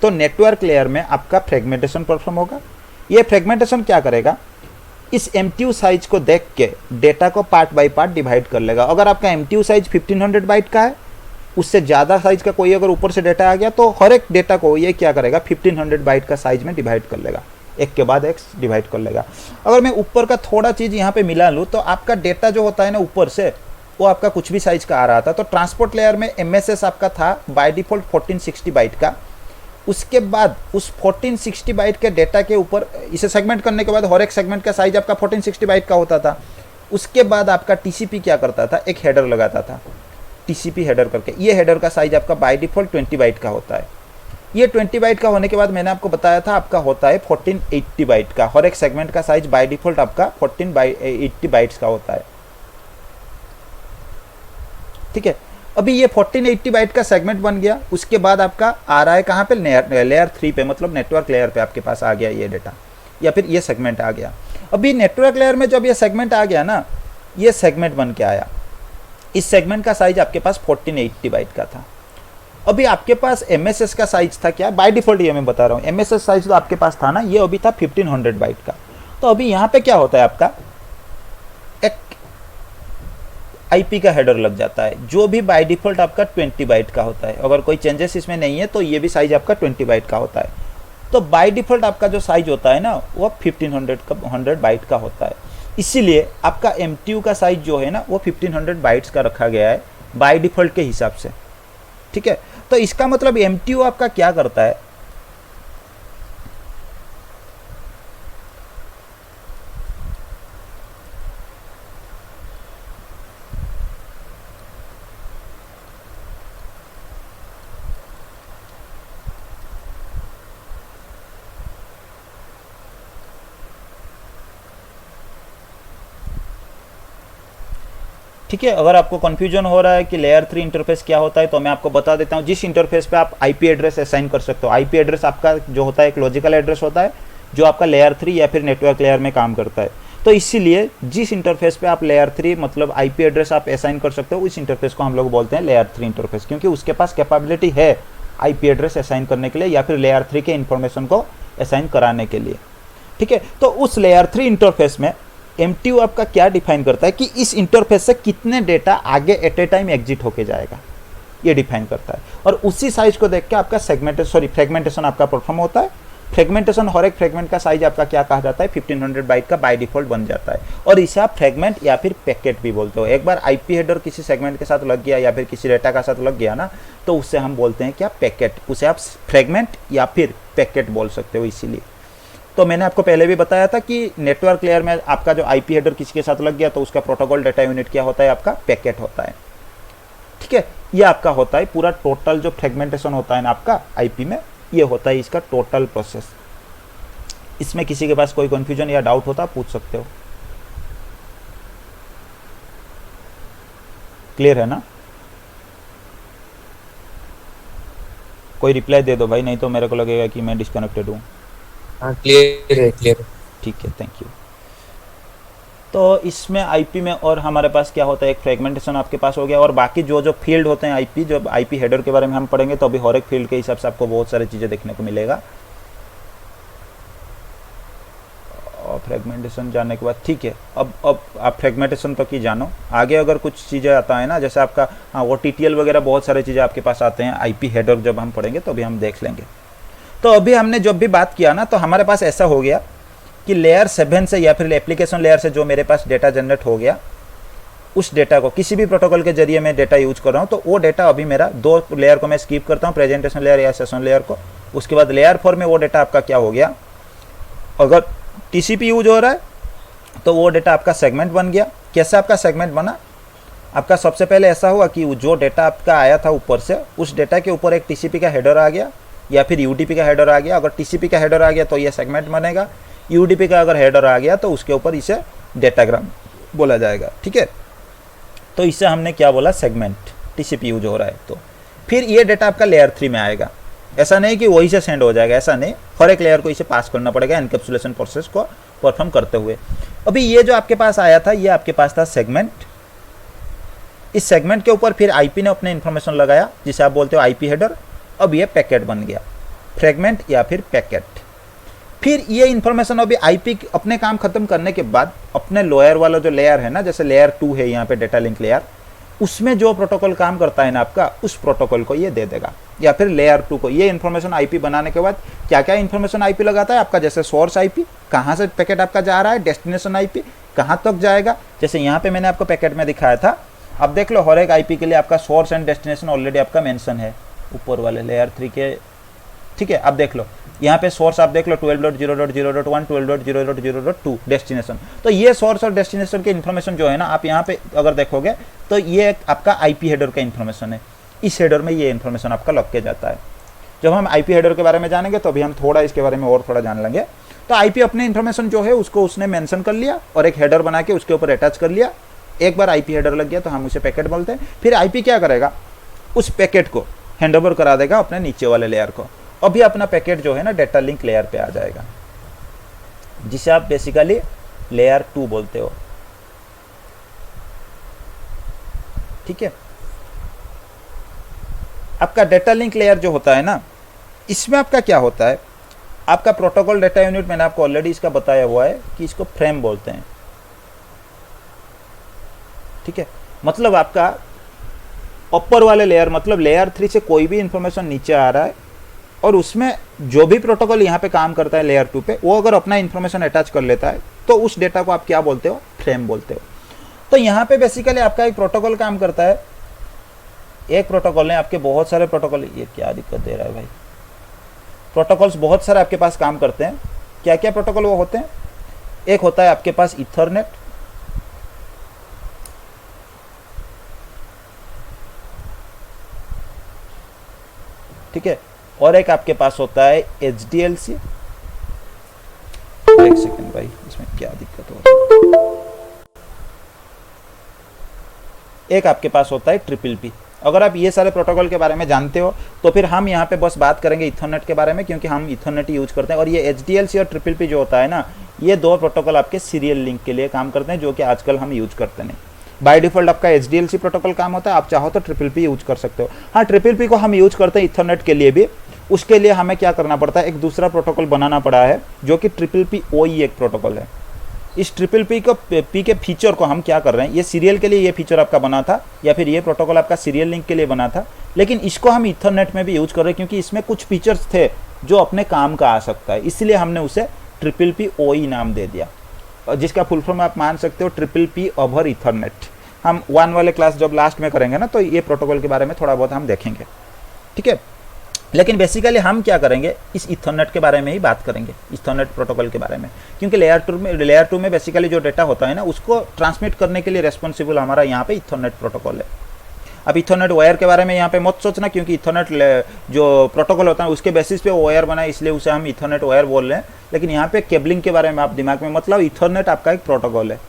तो नेटवर्क लेयर में आपका फ्रेगमेंटेशन परफॉर्म होगा, ये फ्रेगमेंटेशन क्या करेगा, इस MTU साइज को देख के डेटा को पार्ट बाय पार्ट डिवाइड कर लेगा। अगर आपका MTU साइज 1500 बाइट का है, उससे ज़्यादा साइज का कोई अगर ऊपर से डेटा आ गया तो हर एक डेटा को ये क्या करेगा 1500 बाइट का साइज में डिवाइड कर लेगा, एक के बाद एक डिवाइड कर लेगा। अगर मैं ऊपर का थोड़ा चीज़ यहाँ पे मिला लूँ तो आपका डेटा जो होता है ना ऊपर से, वो आपका कुछ भी साइज का आ रहा था। तो ट्रांसपोर्ट लेयर में MSS आपका था बाय डिफ़ॉल्ट 1460 बाइट का। उसके बाद उस 1460 बाइट के डेटा के ऊपर इसे सेगमेंट करने के बाद हर एक सेगमेंट का साइज आपका 1460 बाइट का होता था। उसके बाद आपका TCP क्या करता था, एक हेडर लगाता था, TCP हेडर करके। ये हेडर का साइज आपका बाय डिफ़ॉल्ट 20 बाइट का होता है। ये 20 बाइट का होने के बाद मैंने आपको बताया था आपका होता है 1480 बाइट का। हर एक सेगमेंट का साइज बाय डिफ़ॉल्ट आपका 1480 बाइट्स का होता है, ठीक है। अभी ये 1480 बाइट का सेगमेंट बन गया। उसके बाद आपका आ रहा है कहाँ पे, लेयर 3 पे, मतलब नेटवर्क लेयर पे आपके पास आ गया ये डेटा, या फिर ये सेगमेंट आ गया। अभी नेटवर्क लेयर में जब ये सेगमेंट आ गया ना, ये सेगमेंट बन के आया। इस सेगमेंट का साइज आपके पास 1480 बाइट का था। अभी आपके पास MSS का साइज था क्या, बाय डिफ़ॉल्ट ये मैं बता रहा हूँ, MSS साइज तो आपके पास था ना, ये अभी था 1500 बाइट का। तो अभी यहाँ पे क्या होता है, आपका एक IP का हेडर लग जाता है, जो भी बाय डिफ़ॉल्ट आपका 20 बाइट का होता है। अगर कोई चेंजेस इसमें नहीं है तो ये भी साइज आपका 20 बाइट का होता है। तो बाय डिफ़ॉल्ट आपका जो साइज होता है ना, वो 1500 बाइट का होता है। इसीलिए आपका MTU का साइज जो है ना, वो 1500 बाइट्स का रखा गया है बाय डिफ़ॉल्ट के हिसाब से, ठीक है। तो इसका मतलब MTU आपका क्या करता है, ठीक है। अगर आपको कन्फ्यूजन हो रहा है कि लेयर 3 इंटरफेस क्या होता है, तो मैं आपको बता देता हूँ। जिस इंटरफेस पे आप IP एड्रेस असाइन कर सकते हो, IP एड्रेस आपका जो होता है एक लॉजिकल एड्रेस होता है, जो आपका लेयर 3 या फिर नेटवर्क लेयर में काम करता है। तो इसीलिए जिस इंटरफेस पे आप लेयर 3 मतलब IP एड्रेस आप असाइन कर सकते हो, उस इंटरफेस को हम लोग बोलते हैं लेयर 3 इंटरफेस, क्योंकि उसके पास कैपेबिलिटी है IP एड्रेस असाइन करने के लिए या फिर लेयर 3 के इन्फॉर्मेशन को असाइन कराने के लिए, ठीक है। तो उस लेयर 3 इंटरफेस में MTU आपका क्या डिफाइन करता है कि इस इंटरफेस से कितने डेटा आगे एट ए टाइम एग्जिट होके जाएगा, ये डिफाइन करता है। और उसी साइज को देख के आपका फ्रेगमेंटेशन आपका परफॉर्म होता है। फ्रेगमेंटेशन, हर एक फ्रेगमेंट का साइज आपका क्या कहा जाता है, 1500 बाइट का बाय डिफॉल्ट बन जाता है। और इसे आप फ्रेगमेंट या फिर पैकेट भी बोलते हो। एक बार IP हेडर किसी सेगमेंट के साथ लग गया या फिर किसी डेटा का साथ लग गया ना, तो उससे हम बोलते हैं क्या, पैकेट। उसे आप फ्रेगमेंट या फिर पैकेट बोल सकते हो। इसीलिए तो मैंने आपको पहले भी बताया था कि नेटवर्क लेयर में आपका जो IP हेडर किसी के साथ लग गया तो उसका प्रोटोकॉल डेटा यूनिट क्या होता है, आपका पैकेट होता है, ठीक है। ये आपका होता है पूरा टोटल जो फ्रेगमेंटेशन होता है ना आपका IP में, ये होता है इसका टोटल प्रोसेस। इसमें किसी के पास कोई कंफ्यूजन या डाउट होता पूछ सकते हो। क्लियर है ना? कोई रिप्लाई दे दो भाई, नहीं तो मेरे को लगेगा कि मैं डिस्कनेक्टेड हूँ। हाँ क्लियर है, क्लियर है। ठीक है, थैंक यू। तो इसमें IP में और हमारे पास क्या होता है, एक फ्रेगमेंटेशन आपके पास हो गया। और बाकी जो जो फील्ड होते हैं IP, जो IP हेडर के बारे में हम पढ़ेंगे तो अभी हर एक फील्ड के हिसाब से आपको बहुत सारी चीज़ें देखने को मिलेगा। और फ्रेगमेंटेशन जानने के बाद ठीक है, अब आप फ्रेगमेंटेशन तो की जानो। आगे अगर कुछ चीज़ें आता है ना, जैसे आपका हाँ वो TTL वगैरह बहुत सारी चीज़ें आपके पास आते हैं IP हेडर, जब हम पढ़ेंगे तो अभी हम देख लेंगे। तो अभी हमने जब भी बात किया ना, तो हमारे पास ऐसा हो गया कि लेयर 7 से या फिर एप्लीकेशन लेयर से जो मेरे पास डेटा जनरेट हो गया, उस डेटा को किसी भी प्रोटोकॉल के जरिए मैं डेटा यूज कर रहा हूँ, तो वो डेटा अभी मेरा 2 लेयर को मैं स्किप करता हूँ, प्रेजेंटेशन लेयर या सेशन लेयर को। उसके बाद लेयर 4 में वो डेटा आपका क्या हो गया, अगर TCP यूज हो रहा है तो वो डेटा आपका सेगमेंट बन गया। कैसे आपका सेगमेंट बना, आपका सबसे पहले ऐसा हुआ कि जो डेटा आपका आया था ऊपर से, उस डेटा के ऊपर एक TCP का हेडर आ गया या फिर UDP का हेडर आ गया। अगर TCP का हेडर आ गया तो ये सेगमेंट बनेगा, UDP का अगर हेडर आ गया तो उसके ऊपर इसे डेटाग्राम बोला जाएगा, ठीक है। तो इससे हमने क्या बोला, सेगमेंट, TCP यूज हो रहा है। तो फिर ये डेटा आपका लेयर 3 में आएगा। ऐसा नहीं कि वही से सेंड हो जाएगा, ऐसा नहीं, हर एक लेयर को इसे पास करना पड़ेगा एनकैप्सुलेशन प्रोसेस को परफॉर्म करते हुए। अभी ये जो आपके पास आया था, ये आपके पास था सेगमेंट। इस सेगमेंट के ऊपर फिर IP ने अपने इन्फॉर्मेशन लगाया, जिसे आप बोलते हो IP हेडर। अब ये पैकेट बन गया, फ्रेगमेंट या फिर पैकेट। फिर ये इन्फॉर्मेशन अभी आईपी अपने काम खत्म करने के बाद अपने लोअर वाला जो लेयर है ना, जैसे लेयर 2 है यहाँ पे डेटा लिंक लेयर, उसमें जो प्रोटोकॉल काम करता है ना आपका, उस प्रोटोकॉल को ये दे देगा, या फिर लेयर 2 को। ये इन्फॉर्मेशन आईपी बनाने के बाद क्या क्या इन्फॉर्मेशन आईपी लगाता है आपका, जैसे सोर्स आईपी, कहाँ से पैकेट आपका जा रहा है, डेस्टिनेशन आईपी कहाँ तक जाएगा। जैसे यहाँ पे मैंने आपको पैकेट में दिखाया था, अब देख लो हर एक आईपी के लिए आपका सोर्स एंड डेस्टिनेशन ऑलरेडी आपका मेंशन है ऊपर वाले लेयर 3 के। ठीक है, अब देख लो यहाँ पे सोर्स आप देख लो 12.0.0.1, 12.0.0.2 डेस्टिनेशन। तो ये सोर्स और डेस्टिनेशन के इन्फॉर्मेशन जो है ना, आप यहाँ पे अगर देखोगे तो ये आपका आईपी हेडर का इन्फॉर्मेशन है। इस हेडर में ये इन्फॉर्मेशन आपका लग के जाता है। जब हम आईपी हेडर के बारे में जानेंगे तो अभी हम थोड़ा इसके बारे में और थोड़ा जान लेंगे। तो आईपी अपने इन्फॉर्मेशन जो है उसको उसने मेंशन कर लिया और एक हेडर बना के उसके ऊपर अटैच कर लिया। एक बार आईपी हेडर लग गया तो हम उसे पैकेट बोलते हैं। फिर आईपी क्या करेगा, उस पैकेट को हैंडओवर करा देगा अपने नीचे वाले लेयर को। अभी अपना पैकेट जो है ना डेटा लिंक लेयर पे आ जाएगा, जिसे आप बेसिकली लेयर 2 बोलते हो। ठीक है, आपका डेटा लिंक लेयर जो होता है ना, इसमें आपका क्या होता है, आपका प्रोटोकॉल डेटा यूनिट, मैंने आपको ऑलरेडी इसका बताया हुआ है कि इसको फ्रेम बोलते हैं। ठीक है, मतलब आपका ऊपर वाले लेयर, मतलब लेयर 3 से कोई भी इंफॉर्मेशन नीचे आ रहा है और उसमें जो भी प्रोटोकॉल यहाँ पे काम करता है लेयर 2 पे, वो अगर अपना इंफॉर्मेशन अटैच कर लेता है तो उस डेटा को आप क्या बोलते हो, फ्रेम बोलते हो। तो यहाँ पे बेसिकली आपका एक प्रोटोकॉल काम करता है। एक प्रोटोकॉल ने आपके बहुत सारे प्रोटोकॉल, ये क्या दिक्कत दे रहा है भाई, प्रोटोकॉल्स बहुत सारे आपके पास काम करते हैं। क्या क्या प्रोटोकॉल वो होते हैं, एक होता है आपके पास इथरनेट, ठीक है, और एक आपके पास होता है HDLC। एक सेकंड भाई, इसमें क्या दिक्कत हो रही है। एक आपके पास होता है ट्रिपल-P। अगर आप ये सारे प्रोटोकॉल के बारे में जानते हो तो फिर हम यहाँ पे बस बात करेंगे इथरनेट के बारे में, क्योंकि हम इथरनेट यूज करते हैं। और ये HDLC और ट्रिपल-P जो होता है ना, ये दो प्रोटोकॉल आपके सीरियल लिंक के लिए काम करते हैं, जो कि आजकल हम यूज करते नहीं। बाय डिफॉल्ट आपका HDLC प्रोटोकॉल काम होता है, आप चाहो तो ट्रिपल-P यूज कर सकते हो। हाँ, ट्रिपल-P को हम यूज करते हैं इथरनेट के लिए भी। उसके लिए हमें क्या करना पड़ता है, एक दूसरा प्रोटोकॉल बनाना पड़ा है, जो कि ट्रिपल-P OE एक प्रोटोकॉल है। इस ट्रिपल-P को पी के फीचर को हम क्या कर रहे हैं, ये सीरियल के लिए ये फीचर आपका बना था, या फिर ये प्रोटोकॉल आपका सीरियल लिंक के लिए बना था, लेकिन इसको हम इथरनेट में भी यूज कर रहे हैं, क्योंकि इसमें कुछ फीचर्स थे जो अपने काम का आ सकता है, इसलिए हमने उसे ट्रिपल-P OE नाम दे दिया, जिसका फुल फॉर्म आप मान सकते हो ट्रिपल-P ओवर इथरनेट। हम 1 वाले क्लास जब लास्ट में करेंगे ना, तो ये प्रोटोकॉल के बारे में थोड़ा बहुत हम देखेंगे। ठीक है, लेकिन बेसिकली हम क्या करेंगे, इस इथरनेट के बारे में ही बात करेंगे, इथरनेट प्रोटोकॉल के बारे में, क्योंकि लेयर 2 में बेसिकली जो डेटा होता है ना, उसको ट्रांसमिट करने के लिए रेस्पॉन्सिबल हमारा यहाँ पे इथरनेट प्रोटोकॉल है। अब इथरनेट वायर के बारे में यहाँ पे मत सोचना, क्योंकि इथरनेट जो प्रोटोकॉल होता है उसके बेसिस पे वायर बना है, इसलिए उसे हम इथरनेट वायर बोल रहे हैं। लेकिन यहाँ पे केबलिंग के बारे में आप दिमाग में, मतलब इथरनेट आपका एक प्रोटोकॉल है,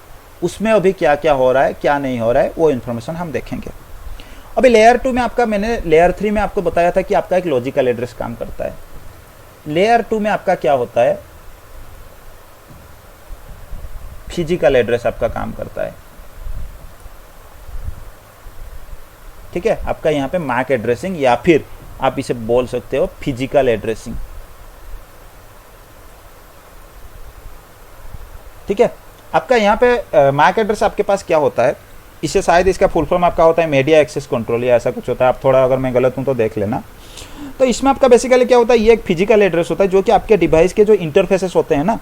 उसमें अभी क्या क्या हो रहा है क्या नहीं हो रहा है वो इन्फॉर्मेशन हम देखेंगे। अभी लेयर 2 में आपका, मैंने लेयर 3 में आपको बताया था कि आपका एक लॉजिकल एड्रेस काम करता है। लेयर 2 में आपका क्या होता है, फिजिकल एड्रेस आपका काम करता है। ठीक है, आपका यहाँ पे मैक एड्रेसिंग, या फिर आप इसे बोल सकते हो फिजिकल एड्रेसिंग। ठीक है, आपका यहाँ पे मैक एड्रेस आपके पास क्या होता है, इसे शायद इसका फुल फॉर्म आपका होता है मीडिया एक्सेस कंट्रोल, या ऐसा कुछ होता है। आप थोड़ा, अगर मैं गलत हूँ तो देख लेना। तो इसमें आपका बेसिकली क्या होता है, ये एक फिजिकल एड्रेस होता है, जो कि आपके डिवाइस के जो इंटरफेसेस होते हैं ना,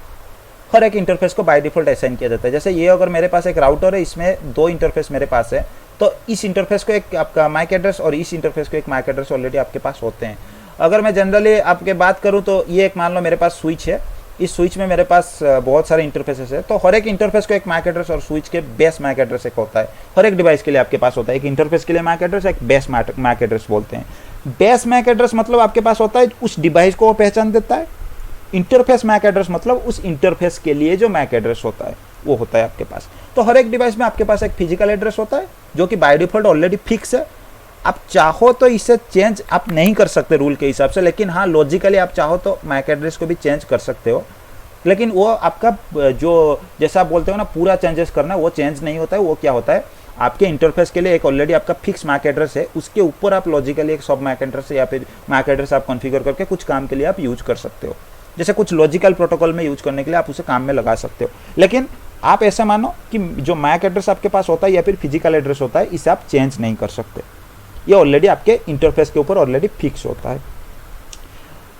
हर एक इंटरफेस को बाय डिफॉल्ट असाइन किया जाता है। जैसे ये अगर मेरे पास एक राउटर है, इसमें 2 इंटरफेस मेरे पास है, तो इस इंटरफेस को एक आपका मैक एड्रेस और इस इंटरफेस को एक मैक एड्रेस ऑलरेडी आपके पास होते हैं। अगर मैं जनरली आपके बात करूँ तो ये एक मान लो मेरे पास स्विच है, इस स्विच में मेरे पास बहुत सारे इंटरफेसेस है, तो हर एक इंटरफेस को एक मैक एड्रेस और स्विच के बेस मैक एड्रेस एक होता है। हर एक डिवाइस के लिए आपके पास होता है, एक इंटरफेस के लिए मैक एड्रेस, एक बेस मैक एड्रेस बोलते हैं। बेस मैक एड्रेस मतलब आपके पास होता है उस डिवाइस को वो पहचान देता है। इंटरफेस मैक एड्रेस मतलब उस इंटरफेस के लिए जो मैक एड्रेस होता है वो होता है आपके पास। तो हर एक डिवाइस में आपके पास एक फिजिकल एड्रेस होता है, जो कि बाय डिफॉल्ट ऑलरेडी फिक्स है। आप चाहो तो इसे चेंज आप नहीं कर सकते रूल के हिसाब से, लेकिन हाँ लॉजिकली आप चाहो तो मैक एड्रेस को भी चेंज कर सकते हो, लेकिन वो आपका जो जैसा आप बोलते हो ना पूरा चेंजेस करना, वो चेंज नहीं होता है। वो क्या होता है, आपके इंटरफेस के लिए एक ऑलरेडी आपका फिक्स मैक एड्रेस है, उसके ऊपर आप लॉजिकली एक सब मैक एड्रेस या फिर मैक एड्रेस आप कॉन्फ़िगर करके कुछ काम के लिए आप यूज कर सकते हो। जैसे कुछ लॉजिकल प्रोटोकॉल में यूज करने के लिए आप उसे काम में लगा सकते हो। लेकिन आप ऐसा मानो कि जो मैक एड्रेस आपके पास होता है या फिर फिजिकल एड्रेस होता है, इसे आप चेंज नहीं कर सकते, ये ऑलरेडी आपके इंटरफेस के ऊपर ऑलरेडी फिक्स होता है।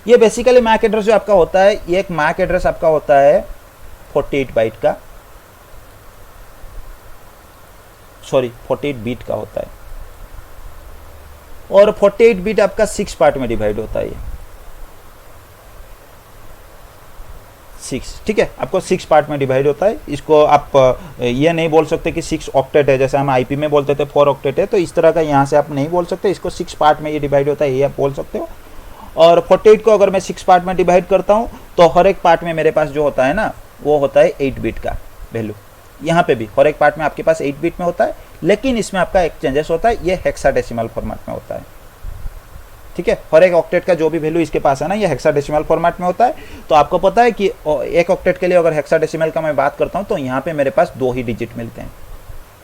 ये बेसिकली मैक एड्रेस जो आपका होता है, ये एक मैक एड्रेस आपका होता है 48 बाइट का, सॉरी 48 बीट का होता है, और 48 बीट आपका 6 पार्ट में डिवाइड होता है, 6, ठीक है, आपको 6 पार्ट में डिवाइड होता है। इसको आप ये नहीं बोल सकते कि 6 ऑक्टेट है, जैसे हम आईपी में बोलते थे 4 ऑक्टेट है, तो इस तरह का यहाँ से आप नहीं बोल सकते, इसको 6 पार्ट में ये डिवाइड होता है, ये आप बोल सकते हो। और 48 को अगर मैं 6 पार्ट में डिवाइड करता हूँ तो हर एक पार्ट में मेरे पास जो होता है ना, वो होता है 8 बिट का वैल्यू। यहाँ पे भी हर एक पार्ट में आपके पास 8 बिट में होता है, लेकिन इसमें आपका एक चेंजेस होता है, ये हेक्साडेसिमल फॉर्मेट में होता है, ठीक है। हर एक ऑक्टेट का जो भी वैल्यू इसके पास है ना, ये हेक्साडेसिमल फॉर्मेट में होता है। तो आपको पता है कि एक ऑक्टेट के लिए अगर हेक्साडेसिमल का मैं बात करता हूँ तो यहाँ पे मेरे पास 2 ही डिजिट मिलते हैं,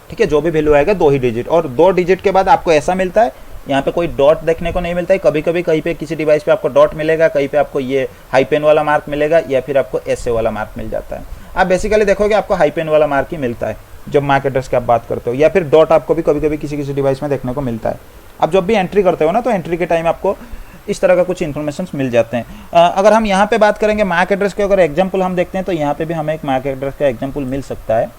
ठीक है, जो भी वैल्यू आएगा 2 ही डिजिट, और 2 डिजिट के बाद आपको ऐसा मिलता है, यहाँ पे कोई डॉट देखने को नहीं मिलता है। कभी कभी कहीं पे किसी डिवाइस पे आपको डॉट मिलेगा, कहीं पे आपको ये हाईपेन वाला मार्क मिलेगा, या फिर आपको ऐसे वाला मार्क मिल जाता है। आप बेसिकली देखोगे आपको हाईपेन वाला मार्क ही मिलता है जब मैक एड्रेस की आप बात करते हो, या फिर डॉट आपको भी कभी कभी किसी किसी डिवाइस में देखने को मिलता है। आप जब भी एंट्री करते हो ना, तो एंट्री के टाइम आपको इस तरह का कुछ इन्फॉर्मेशन मिल जाते हैं। अगर हम यहाँ पे बात करेंगे मैक एड्रेस के, अगर एग्जाम्पल हम देखते हैं तो यहाँ पे भी हमें एक मैक एड्रेस का एग्जाम्पल मिल सकता है,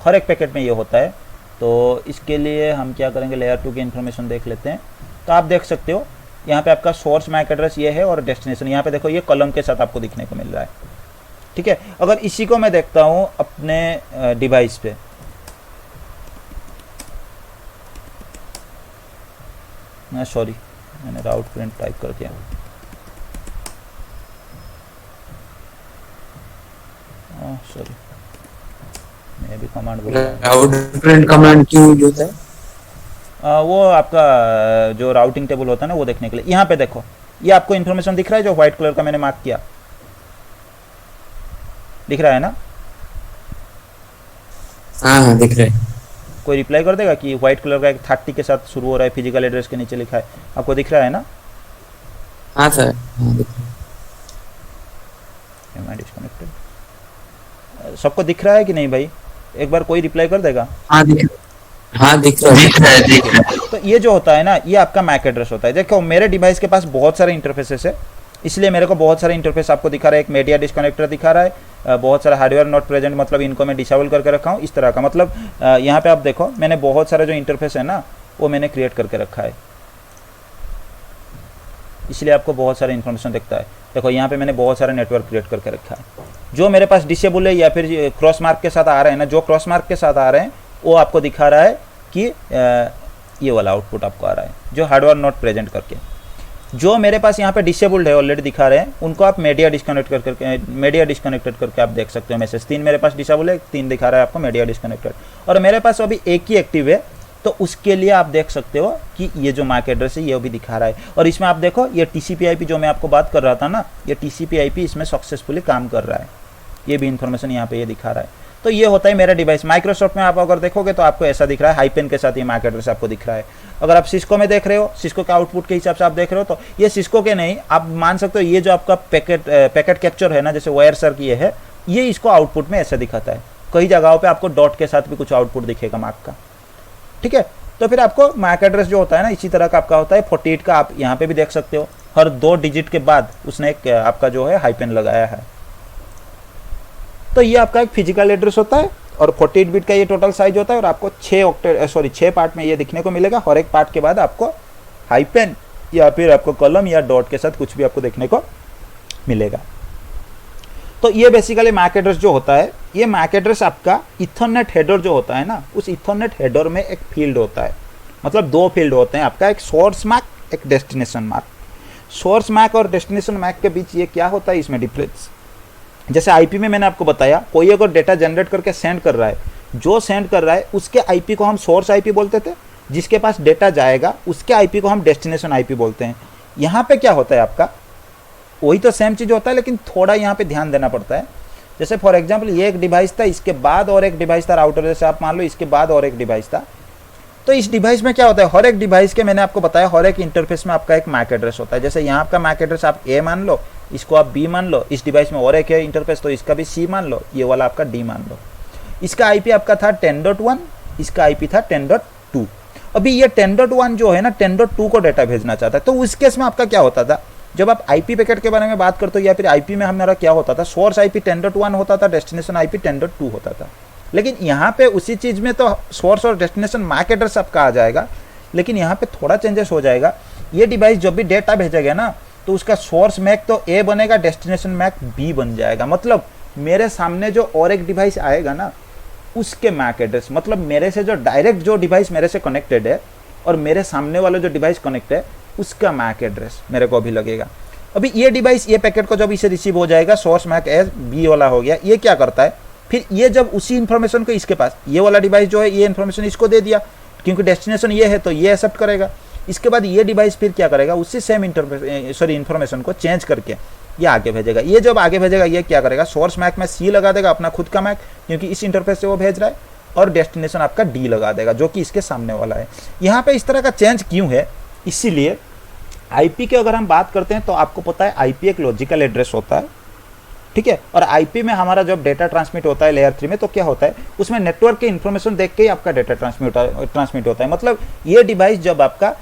हर एक पैकेट में ये होता है। तो इसके लिए हम क्या करेंगे, लेयर 2 की इन्फॉर्मेशन देख लेते हैं। तो आप देख सकते हो यहाँ पे आपका सोर्स मैक एड्रेस ये है, और डेस्टिनेशन यहाँ पे देखो ये कॉलम के साथ आपको दिखने को मिल रहा है, ठीक है। अगर इसी को मैं देखता हूँ अपने डिवाइस पे, सॉरी मैंने राउट प्रिंट टाइप कर दिया, सॉरी मैं भी कमांड बोल रहा हूँ। राउट प्रिंट कमांड क्यों यूज होता है? वो आपका जो राउटिंग टेबल होता है ना, वो देखने के लिए। यहाँ पे देखो ये आपको इन्फॉर्मेशन दिख रहा है, जो व्हाइट कलर का मैंने मार्क किया, दिख रहा है ना? हाँ दिख रहा है। कोई रिप्लाई कर देगा कि व्हाइट कलर का एक 30 के साथ शुरू हो रहा है, फिजिकल एड्रेस के नीचे लिखा है, आपको दिख रहा है ना? हाँ सर, हाँ दिख रहा है। Am I disconnected? सबको दिख रहा है कि नहीं भाई? एक बार कोई रिप्लाई कर देगा। हाँ दिख रहा है, दिख रहा है। तो ये जो होता है ना, ये आपका मैक एड्रेस होता है। देखो मेरे डिवाइस के पास बहुत सारे इंटरफेसेस है, इसलिए मेरे को बहुत सारे इंटरफेस आपको दिखा रहा है। एक मीडिया डिस्कनेक्टर दिखा रहा है, बहुत सारा हार्डवेयर नॉट प्रेजेंट, मतलब इनको मैं डिसेबल करके रखा हूँ इस तरह का। मतलब यहाँ पे आप देखो मैंने बहुत सारे जो इंटरफेस है ना, वो मैंने क्रिएट करके रखा है, इसलिए आपको बहुत सारे इन्फॉर्मेशन दिखता है। देखो यहाँ पे मैंने बहुत सारे नेटवर्क क्रिएट करके रखा है, जो मेरे पास डिसेबल है या फिर क्रॉस मार्क के साथ आ रहे हैं ना, जो क्रॉस मार्क के साथ आ रहे हैं वो आपको दिखा रहा है कि ये वाला आउटपुट आपको आ रहा है, जो हार्डवेयर नॉट प्रेजेंट करके। जो मेरे पास यहाँ पे डिसेबल्ड है ऑलरेडी दिखा रहे हैं, उनको आप मीडिया डिस्कनेक्टेड करके आप देख सकते हो। मैसेज 3 मेरे पास डिसेबल है, 3 दिखा रहा है आपको मीडिया डिस्कनेक्टेड, और मेरे पास अभी एक ही एक्टिव है, तो उसके लिए आप देख सकते हो कि ये जो मैक एड्रेस है ये भी दिखा रहा है। और इसमें आप देखो ये TCP/IP जो मैं आपको बात कर रहा था ना, ये TCP/IP इसमें सक्सेसफुली काम कर रहा है, ये भी इन्फॉर्मेशन यहाँ पे ये दिखा रहा है। तो ये होता है मेरा डिवाइस। माइक्रोसॉफ्ट में आप अगर देखोगे तो आपको ऐसा दिख रहा है, हाइपेन के साथ ये मैक एड्रेस आपको दिख रहा है। अगर आप सिस्को में देख रहे हो, सिस्को के आउटपुट के हिसाब से आप देख रहे हो, तो ये सिस्को के नहीं, आप मान सकते हो ये जो आपका पैकेट कैप्चर है ना, जैसे वायर सर की है, ये इसको आउटपुट में ऐसा दिखाता है। कई जगहों पे आपको डॉट के साथ भी कुछ आउटपुट दिखेगा मैक का, ठीक है। तो फिर आपको मैक एड्रेस जो होता है ना, इसी तरह का आपका होता है। 48 का आप यहाँ पे भी देख सकते हो, हर 2 डिजिट के बाद उसने एक आपका जो है हाइपेन लगाया है। तो ये आपका एक फिजिकल एड्रेस होता है, और 48 बिट का ये टोटल साइज होता है, और आपको 6 पार्ट में ये दिखने को मिलेगा। हर एक पार्ट के बाद आपको हाइपेन या फिर आपको कॉलम या डॉट के साथ कुछ भी आपको देखने को मिलेगा। तो ये बेसिकली मैक एड्रेस जो होता है, ये मैक एड्रेस आपका इथरनेट हेडर जो होता है ना, उस इथरनेट हेडर में एक फील्ड होता है, मतलब 2 फील्ड होते हैं आपका, एक सोर्स मैक, एक डेस्टिनेशन मैक। सोर्स मैक और डेस्टिनेशन मैक के बीच ये क्या होता है, इसमें डिफरेंस। जैसे आईपी में मैंने आपको बताया, कोई अगर डेटा जनरेट करके सेंड कर रहा है, जो सेंड कर रहा है उसके आईपी को हम सोर्स आईपी बोलते थे, जिसके पास डेटा जाएगा उसके आईपी को हम डेस्टिनेशन आईपी बोलते हैं। यहाँ पे क्या होता है आपका, वही तो सेम चीज़ होता है, लेकिन थोड़ा यहाँ पे ध्यान देना पड़ता है। जैसे फॉर एग्जांपल ये एक डिवाइस था, इसके बाद और एक डिवाइस था राउटर, जैसे आप मान लो इसके बाद और एक डिवाइस था। तो इस डिवाइस में क्या होता है, हर एक डिवाइस के मैंने आपको बताया हर एक इंटरफेस में आपका एक मैक एड्रेस होता है। जैसे यहाँ आपका मैक एड्रेस आप ए मान लो, इसको आप B मान लो, इस डिवाइस में और एक है इंटरफेस तो इसका भी C मान लो, ये वाला आपका D मान लो। इसका IP आपका था 10.1, इसका IP था 10.2। अभी ये 10.1 जो है ना 10.2 को डेटा भेजना चाहता है, तो उस केस में आपका क्या होता था, जब आप IP पैकेट के बारे में बात करते हो या फिर IP में हमारा क्या होता था, सोर्स IP 10.1 होता था, डेस्टिनेशन IP 10.2 होता था। लेकिन यहाँ पे उसी चीज़ में तो सोर्स और डेस्टिनेशन मैक एड्रेस आपका आ जाएगा, लेकिन यहाँ पे थोड़ा चेंजेस हो जाएगा। ये डिवाइस जब भी डेटा भेजेगा ना तो उसका सोर्स मैक तो A बनेगा, डेस्टिनेशन मैक B बन जाएगा। मतलब मेरे सामने जो और एक डिवाइस आएगा ना उसके मैक एड्रेस, मतलब मेरे से जो डायरेक्ट जो डिवाइस मेरे से कनेक्टेड है और मेरे सामने वाला जो डिवाइस कनेक्ट है उसका मैक एड्रेस मेरे को अभी लगेगा। अभी ये डिवाइस ये पैकेट को जब इसे रिसीव हो जाएगा, सोर्स मैक एज B वाला हो गया, ये क्या करता है फिर ये जब उसी इन्फॉर्मेशन को इसके पास ये वाला डिवाइस जो है ये इन्फॉर्मेशन इसको दे दिया, क्योंकि डेस्टिनेशन ये है तो ये एक्सेप्ट करेगा। इसके बाद ये डिवाइस फिर क्या करेगा, उसी सेम इन्फॉर्मेशन को चेंज करके ये आगे भेजेगा। ये जब आगे भेजेगा ये क्या करेगा, सोर्स मैक में C लगा देगा अपना खुद का मैक, क्योंकि इस इंटरफेस से वो भेज रहा है, और डेस्टिनेशन आपका D लगा देगा जो कि इसके सामने वाला है। यहाँ पे इस तरह का चेंज क्यों है, इसीलिए IP की अगर हम बात करते हैं तो आपको पता है IP एक लॉजिकल एड्रेस होता है, ठीक है। और IP में हमारा जब डेटा ट्रांसमिट होता है लेयर 3 में तो क्या होता है, उसमें नेटवर्क के इन्फॉर्मेशन देख के ही आपका डेटा ट्रांसमिट होता है। मतलब ये डिवाइस जब आपका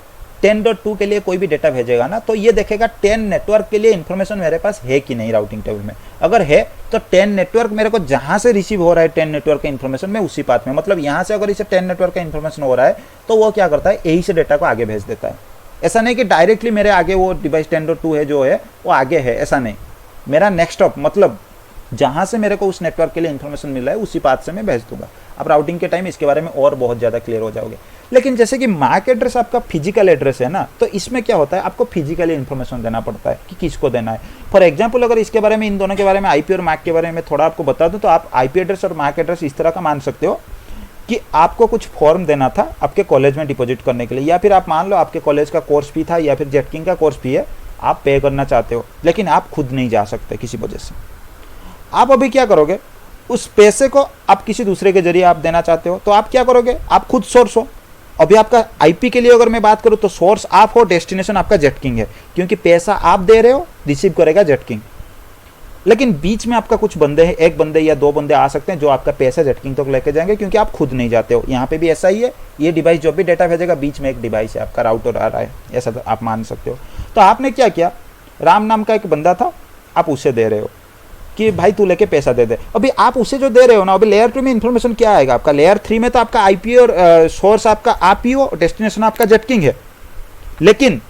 10.2 के लिए कोई भी डेटा भेजेगा ना तो ये देखेगा 10 नेटवर्क के लिए इन्फॉर्मेशन मेरे पास है कि नहीं राउटिंग टेबल में। अगर है तो 10 नेटवर्क मेरे को जहां से रिसीव हो रहा है 10 नेटवर्क का इन्फॉर्मेशन में उसी पाथ में, मतलब यहां से अगर इसे 10 नेटवर्क का इन्फॉर्मेशन हो रहा है तो वो क्या करता है यही से डेटा को आगे भेज देता है। ऐसा नहीं कि डायरेक्टली मेरे आगे वो डिवाइस 10.2 है जो है वो आगे है, ऐसा नहीं। मेरा नेक्स्ट स्टॉप मतलब जहां से मेरे को उस नेटवर्क के लिए इन्फॉर्मेशन मिल रहा है उसी पाथ से मैं भेज दूंगा। आप राउटिंग के टाइम इसके बारे में और बहुत ज़्यादा क्लियर हो जाओगे। लेकिन जैसे कि मैक एड्रेस आपका फिजिकल एड्रेस है ना, तो इसमें क्या होता है आपको फिजिकली इन्फॉर्मेशन देना पड़ता है कि किसको देना है। फॉर एग्जांपल अगर इसके बारे में इन दोनों के बारे में IP और मैक के बारे में थोड़ा आपको बता दूं तो आप IP एड्रेस और मैक एड्रेस इस तरह का मान सकते हो कि आपको कुछ फॉर्म देना था आपके कॉलेज में डिपॉजिट करने के लिए, या फिर आप मान लो आपके कॉलेज का कोर्स फी था या फिर जेटकिंग का कोर्स फी है, आप पे करना चाहते हो लेकिन आप खुद नहीं जा सकते किसी वजह से। आप अभी क्या करोगे, उस पैसे को आप किसी दूसरे के जरिए आप देना चाहते हो तो आप क्या करोगे, आप खुद सोर्स हो। अभी आपका IP के लिए अगर मैं बात करूं तो सोर्स आप हो, डेस्टिनेशन आपका जेटकिंग है, क्योंकि पैसा आप दे रहे हो, रिसीव करेगा जेटकिंग। लेकिन बीच में आपका कुछ बंदे हैं, एक बंदे या दो बंदे आ सकते हैं जो आपका पैसा जेटकिंग तक लेके जाएंगे, क्योंकि आप खुद नहीं जाते हो। यहाँ पे भी ऐसा ही है, ये डिवाइस जो भी डेटा भेजेगा बीच में एक डिवाइस है आपका राउटर आ रहा है, ऐसा तो आप मान सकते हो। तो आपने क्या किया, राम नाम का एक बंदा था, आप उसे दे रहे हो कि भाई तू लेके पैसा दे दे। अभी आप उसे जो दे रहे हो ना, अभी लेयर 2 में इन्फॉर्मेशन क्या आएगा आपका, लेयर 3 में तो आपका IP और सोर्स आपका आप ही हो, डेस्टिनेशन आपका जेटकिंग है। लेकिन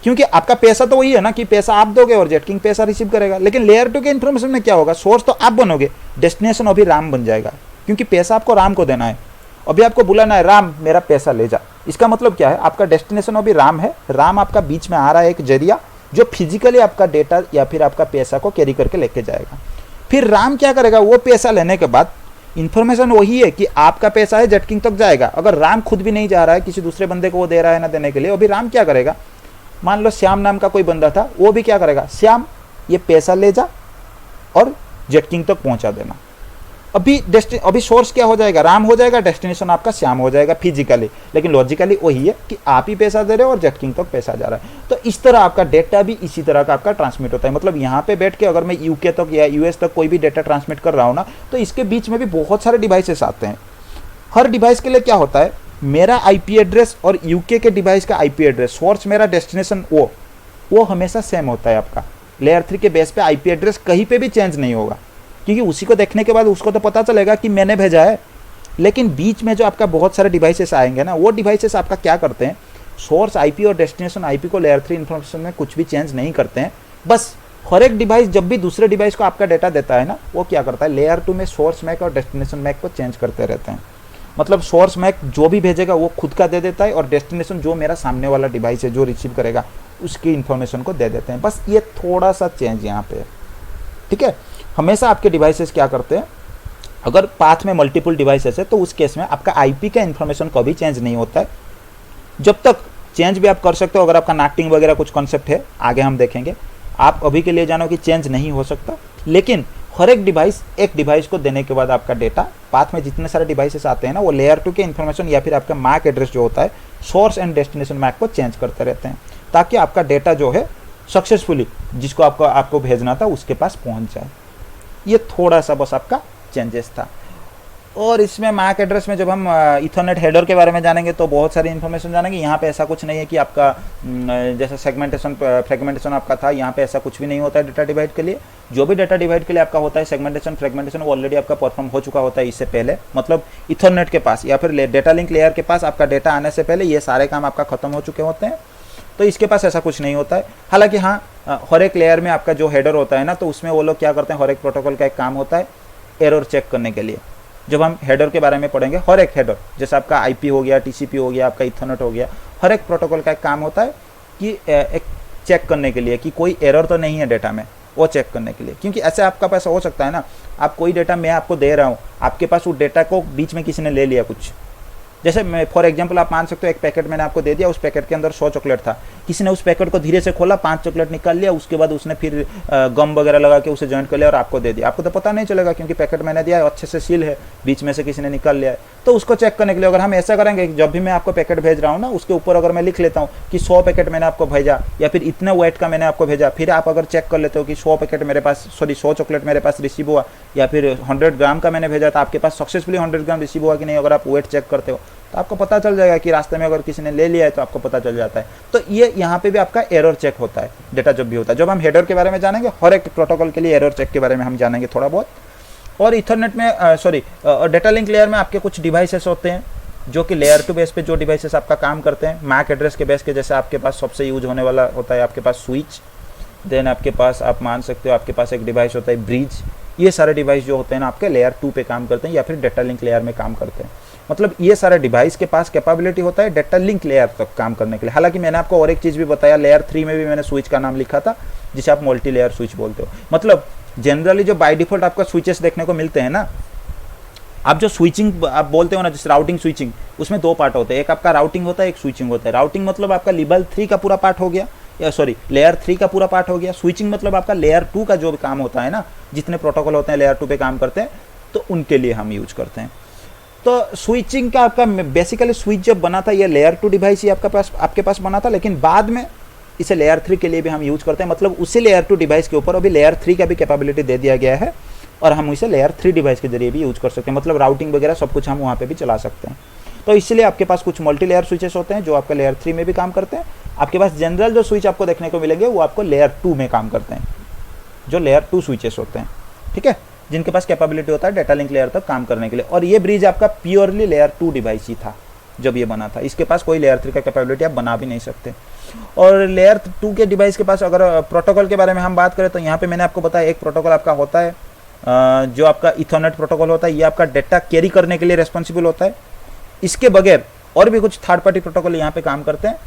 क्योंकि आपका पैसा तो वही है ना कि पैसा आप दोगे और जेटकिंग पैसा रिसीव करेगा, लेकिन लेयर 2 के इन्फॉर्मेशन में क्या होगा, सोर्स तो आप बनोगे, डेस्टिनेशन अभी राम बन जाएगा, क्योंकि पैसा आपको राम को देना है। अभी आपको बुलाना है राम मेरा पैसा ले जा, इसका मतलब क्या है, आपका डेस्टिनेशन अभी राम है, राम आपका बीच में आ रहा है एक जरिया जो फिजिकली आपका डेटा या फिर आपका पैसा को कैरी करके लेके जाएगा। फिर राम क्या करेगा, वो पैसा लेने के बाद इन्फॉर्मेशन वही है कि आपका पैसा है जेटकिंग तक जाएगा। अगर राम खुद भी नहीं जा रहा है, किसी दूसरे बंदे को वो दे रहा है ना देने के लिए, अभी राम क्या करेगा, मान लो श्याम नाम का कोई बंदा था, वो भी क्या करेगा, श्याम ये पैसा ले जा और जेटकिंग तक पहुंचा देना। अभी सोर्स क्या हो जाएगा, राम हो जाएगा, डेस्टिनेशन आपका श्याम हो जाएगा फिजिकली, लेकिन लॉजिकली वही है कि आप ही पैसा दे रहे हो और जेटकिंग तक पैसा जा रहा है। तो इस तरह आपका डेटा भी इसी तरह का आपका ट्रांसमिट होता है। मतलब यहाँ पे बैठ के अगर मैं UK तक या US तक कोई भी डेटा ट्रांसमिट कर रहा हूँ ना, तो इसके बीच में भी बहुत सारे डिवाइसेस आते हैं। हर डिवाइस के लिए क्या होता है, मेरा IP एड्रेस और UK के डिवाइस का IP एड्रेस, सोर्स मेरा, डेस्टिनेशन वो हमेशा सेम होता है आपका। लेयर 3 के बेस पे IP एड्रेस कहीं पे भी चेंज नहीं होगा, क्योंकि उसी को देखने के बाद उसको तो पता चलेगा कि मैंने भेजा है। लेकिन बीच में जो आपका बहुत सारे डिवाइसेस आएंगे ना, वो डिवाइसेस आपका क्या करते हैं, सोर्स IP और डेस्टिनेशन IP को लेयर 3 इन्फॉर्मेशन में कुछ भी चेंज नहीं करते हैं। बस हर एक डिवाइस जब भी दूसरे डिवाइस को आपका डेटा देता है ना, वो क्या करता है, लेयर 2 में सोर्स मैक और डेस्टिनेशन मैक को चेंज करते रहते हैं। मतलब सोर्स मैक जो भी भेजेगा वो खुद का दे देता है, और डेस्टिनेशन जो मेरा सामने वाला डिवाइस है जो रिसीव करेगा उसकी इन्फॉर्मेशन को दे देते हैं। बस ये थोड़ा सा चेंज यहाँ पे है, ठीक है। हमेशा आपके डिवाइसेस क्या करते हैं, अगर पाथ में मल्टीपल डिवाइसेस है तो उस केस में आपका IP का इन्फॉर्मेशन कभी चेंज नहीं होता है। जब तक चेंज भी आप कर सकते हो, अगर आपका नाटिंग वगैरह कुछ कॉन्सेप्ट है आगे हम देखेंगे, आप अभी के लिए जानो कि चेंज नहीं हो सकता। लेकिन हर एक डिवाइस को देने के बाद आपका डेटा, पाथ में जितने सारे डिवाइसेस आते हैं ना, वो लेयर 2 के इन्फॉर्मेशन या फिर आपका मैक एड्रेस जो होता है, सोर्स एंड डेस्टिनेशन मैक को चेंज करते रहते हैं, ताकि आपका डेटा जो है सक्सेसफुली जिसको आपको भेजना था उसके पास पहुंच जाए। ये थोड़ा सा बस आपका चेंजेस था। और इसमें मैक एड्रेस में जब हम इथरनेट हेडर के बारे में जानेंगे तो बहुत सारी इन्फॉर्मेशन जानेंगे। यहाँ पे ऐसा कुछ नहीं है कि आपका जैसे सेगमेंटेशन फ्रेगमेंटेशन आपका था, यहाँ पे ऐसा कुछ भी नहीं होता है डेटा डिवाइड के लिए। जो भी डेटा डिवाइड के लिए आपका होता है सेगमेंटेशन फ्रेगमेंटेशन वो ऑलरेडी आपका परफॉर्म हो चुका होता है इससे पहले, मतलब इथरनेट के पास या फिर डेटा लिंक लेयर के पास आपका डेटा आने से पहले ये सारे काम आपका खत्म हो चुके होते हैं। तो इसके पास ऐसा कुछ नहीं होता है। हालांकि हाँ, हर एक लेयर में आपका जो हेडर होता है ना, तो उसमें वो लोग क्या करते हैं, हर एक प्रोटोकॉल का एक काम होता है एरर चेक करने के लिए। जब हम हेडर के बारे में पढ़ेंगे, हर एक हेडर जैसे आपका आईपी हो गया, टीसीपी हो गया, आपका इथरनेट हो गया, हर एक प्रोटोकॉल का एक काम होता है कि एक चेक करने के लिए कि कोई एरर तो नहीं है डेटा में, वो चेक करने के लिए। क्योंकि ऐसे आपका पास हो सकता है ना, आप कोई डेटा मैं आपको दे रहा हूँ, आपके पास उस डेटा को बीच में किसी ने ले लिया कुछ, जैसे मैं फॉर एग्जांपल आप मान सकते हो एक पैकेट मैंने आपको दे दिया, उस पैकेट के अंदर 100 चॉकलेट था, किसी ने उस पैकेट को धीरे से खोला, 5 चॉकलेट निकाल लिया, उसके बाद उसने फिर गम वगैरह लगा के उसे जॉइंट कर लिया और आपको दे दिया। आपको तो पता नहीं चलेगा क्योंकि पैकेट मैंने दिया है, अच्छे से सील है, बीच में से किसी ने निकाल लिया है। तो उसको चेक करने के लिए अगर हम ऐसा करेंगे कि जब भी मैं आपको पैकेट भेज रहा हूँ ना, उसके ऊपर अगर मैं लिख लेता हूँ कि 100 पैकेट मैंने आपको भेजा या फिर इतने वेट का मैंने आपको भेजा, फिर आप अगर चेक कर लेते हो कि 100 पैकेट मेरे पास 100 चॉकलेट मेरे पास रिसीव हुआ या फिर 100 ग्राम का मैंने भेजा था, आपके पास सक्सेसफुली 100 ग्राम रिसीव हुआ कि नहीं, अगर आप वेट चेक करते हो तो आपको पता चल जाएगा कि रास्ते में अगर किसी ने ले लिया है तो आपको पता चल जाता है। तो ये यहाँ पे भी आपका एरर चेक होता है डेटा जब भी होता है। जब हम हेडर के बारे में जानेंगे, हर एक प्रोटोकॉल के लिए एरर चेक के बारे में हम जानेंगे थोड़ा बहुत। और इथरनेट में डेटा लिंक लेयर में आपके कुछ डिवाइसेस होते हैं जो कि लेयर टू बेस पे जो डिवाइसेस आपका काम करते हैं मैक एड्रेस के बेस के, जैसे आपके पास सबसे यूज होने वाला होता है आपके पास स्विच, देन आपके पास आप मान सकते हो आपके पास एक डिवाइस होता है ब्रिज। ये सारे डिवाइस जो होते हैं ना आपके लेयर 2 पे काम करते हैं या फिर डेटा लिंक लेयर में काम करते हैं। मतलब ये सारे डिवाइस के पास कैपेबिलिटी होता है डेटा लिंक लेयर तक काम करने के लिए। हालांकि मैंने आपको और एक चीज़ भी बताया, लेयर 3 में भी मैंने स्विच का नाम लिखा था जिसे आप मल्टी लेयर स्विच बोलते हो। मतलब जनरली जो बाय डिफॉल्ट आपका स्विचेस देखने को मिलते हैं ना, आप जो स्विचिंग आप बोलते हो ना, जैसे राउटिंग स्विचिंग, उसमें 2 पार्ट होते हैं, एक आपका राउटिंग होता है, एक स्विचिंग होता है। राउटिंग मतलब आपका लेवल 3 का पूरा पार्ट हो गया, या सॉरी लेयर 3 का पूरा पार्ट हो गया। स्विचिंग मतलब आपका लेयर 2 का जो काम होता है ना, जितने प्रोटोकॉल होते हैं लेयर 2 पे काम करते हैं, तो उनके लिए हम यूज करते हैं। तो स्विचिंग का आपका बेसिकली स्विच जब बना था, ये लेयर 2 डिवाइस ही आपके पास बना था, लेकिन बाद में इसे लेयर 3 के लिए भी हम यूज करते हैं। मतलब उसी लेयर 2 डिवाइस के ऊपर अभी लेयर 3 का भी कैपेबिलिटी दे दिया गया है और हम इसे लेयर 3 डिवाइस के जरिए भी यूज कर सकते हैं। मतलब राउटिंग वगैरह सब कुछ हम वहाँ पे भी चला सकते हैं। तो इसलिए आपके पास कुछ मल्टी लेयर स्विचेस होते हैं जो आपका लेयर 3 में भी काम करते हैं। आपके पास जनरल जो स्विच आपको देखने को मिलेंगे वो आपको लेयर 2 में काम करते हैं, जो लेयर 2 स्विचेस होते हैं, ठीक है, जिनके पास कैपेबिलिटी होता है डेटा लिंक लेयर तक काम करने के लिए। और ये ब्रिज आपका प्योरली लेयर 2 डिवाइस ही था जब ये बना था। इसके पास कोई लेयर 3 का कैपेबिलिटी आप बना भी नहीं सकते। और लेयर 2 के डिवाइस के पास अगर प्रोटोकॉल के बारे में हम बात करें तो यहाँ पे मैंने आपको बताया एक प्रोटोकॉल आपका होता है जो आपका इथरनेट प्रोटोकॉल होता है। ये आपका डेटा कैरी करने के लिए रिस्पॉन्सिबल होता है। इसके बगैर और भी कुछ थर्ड पार्टी प्रोटोकॉल यहाँ पे काम करते हैं।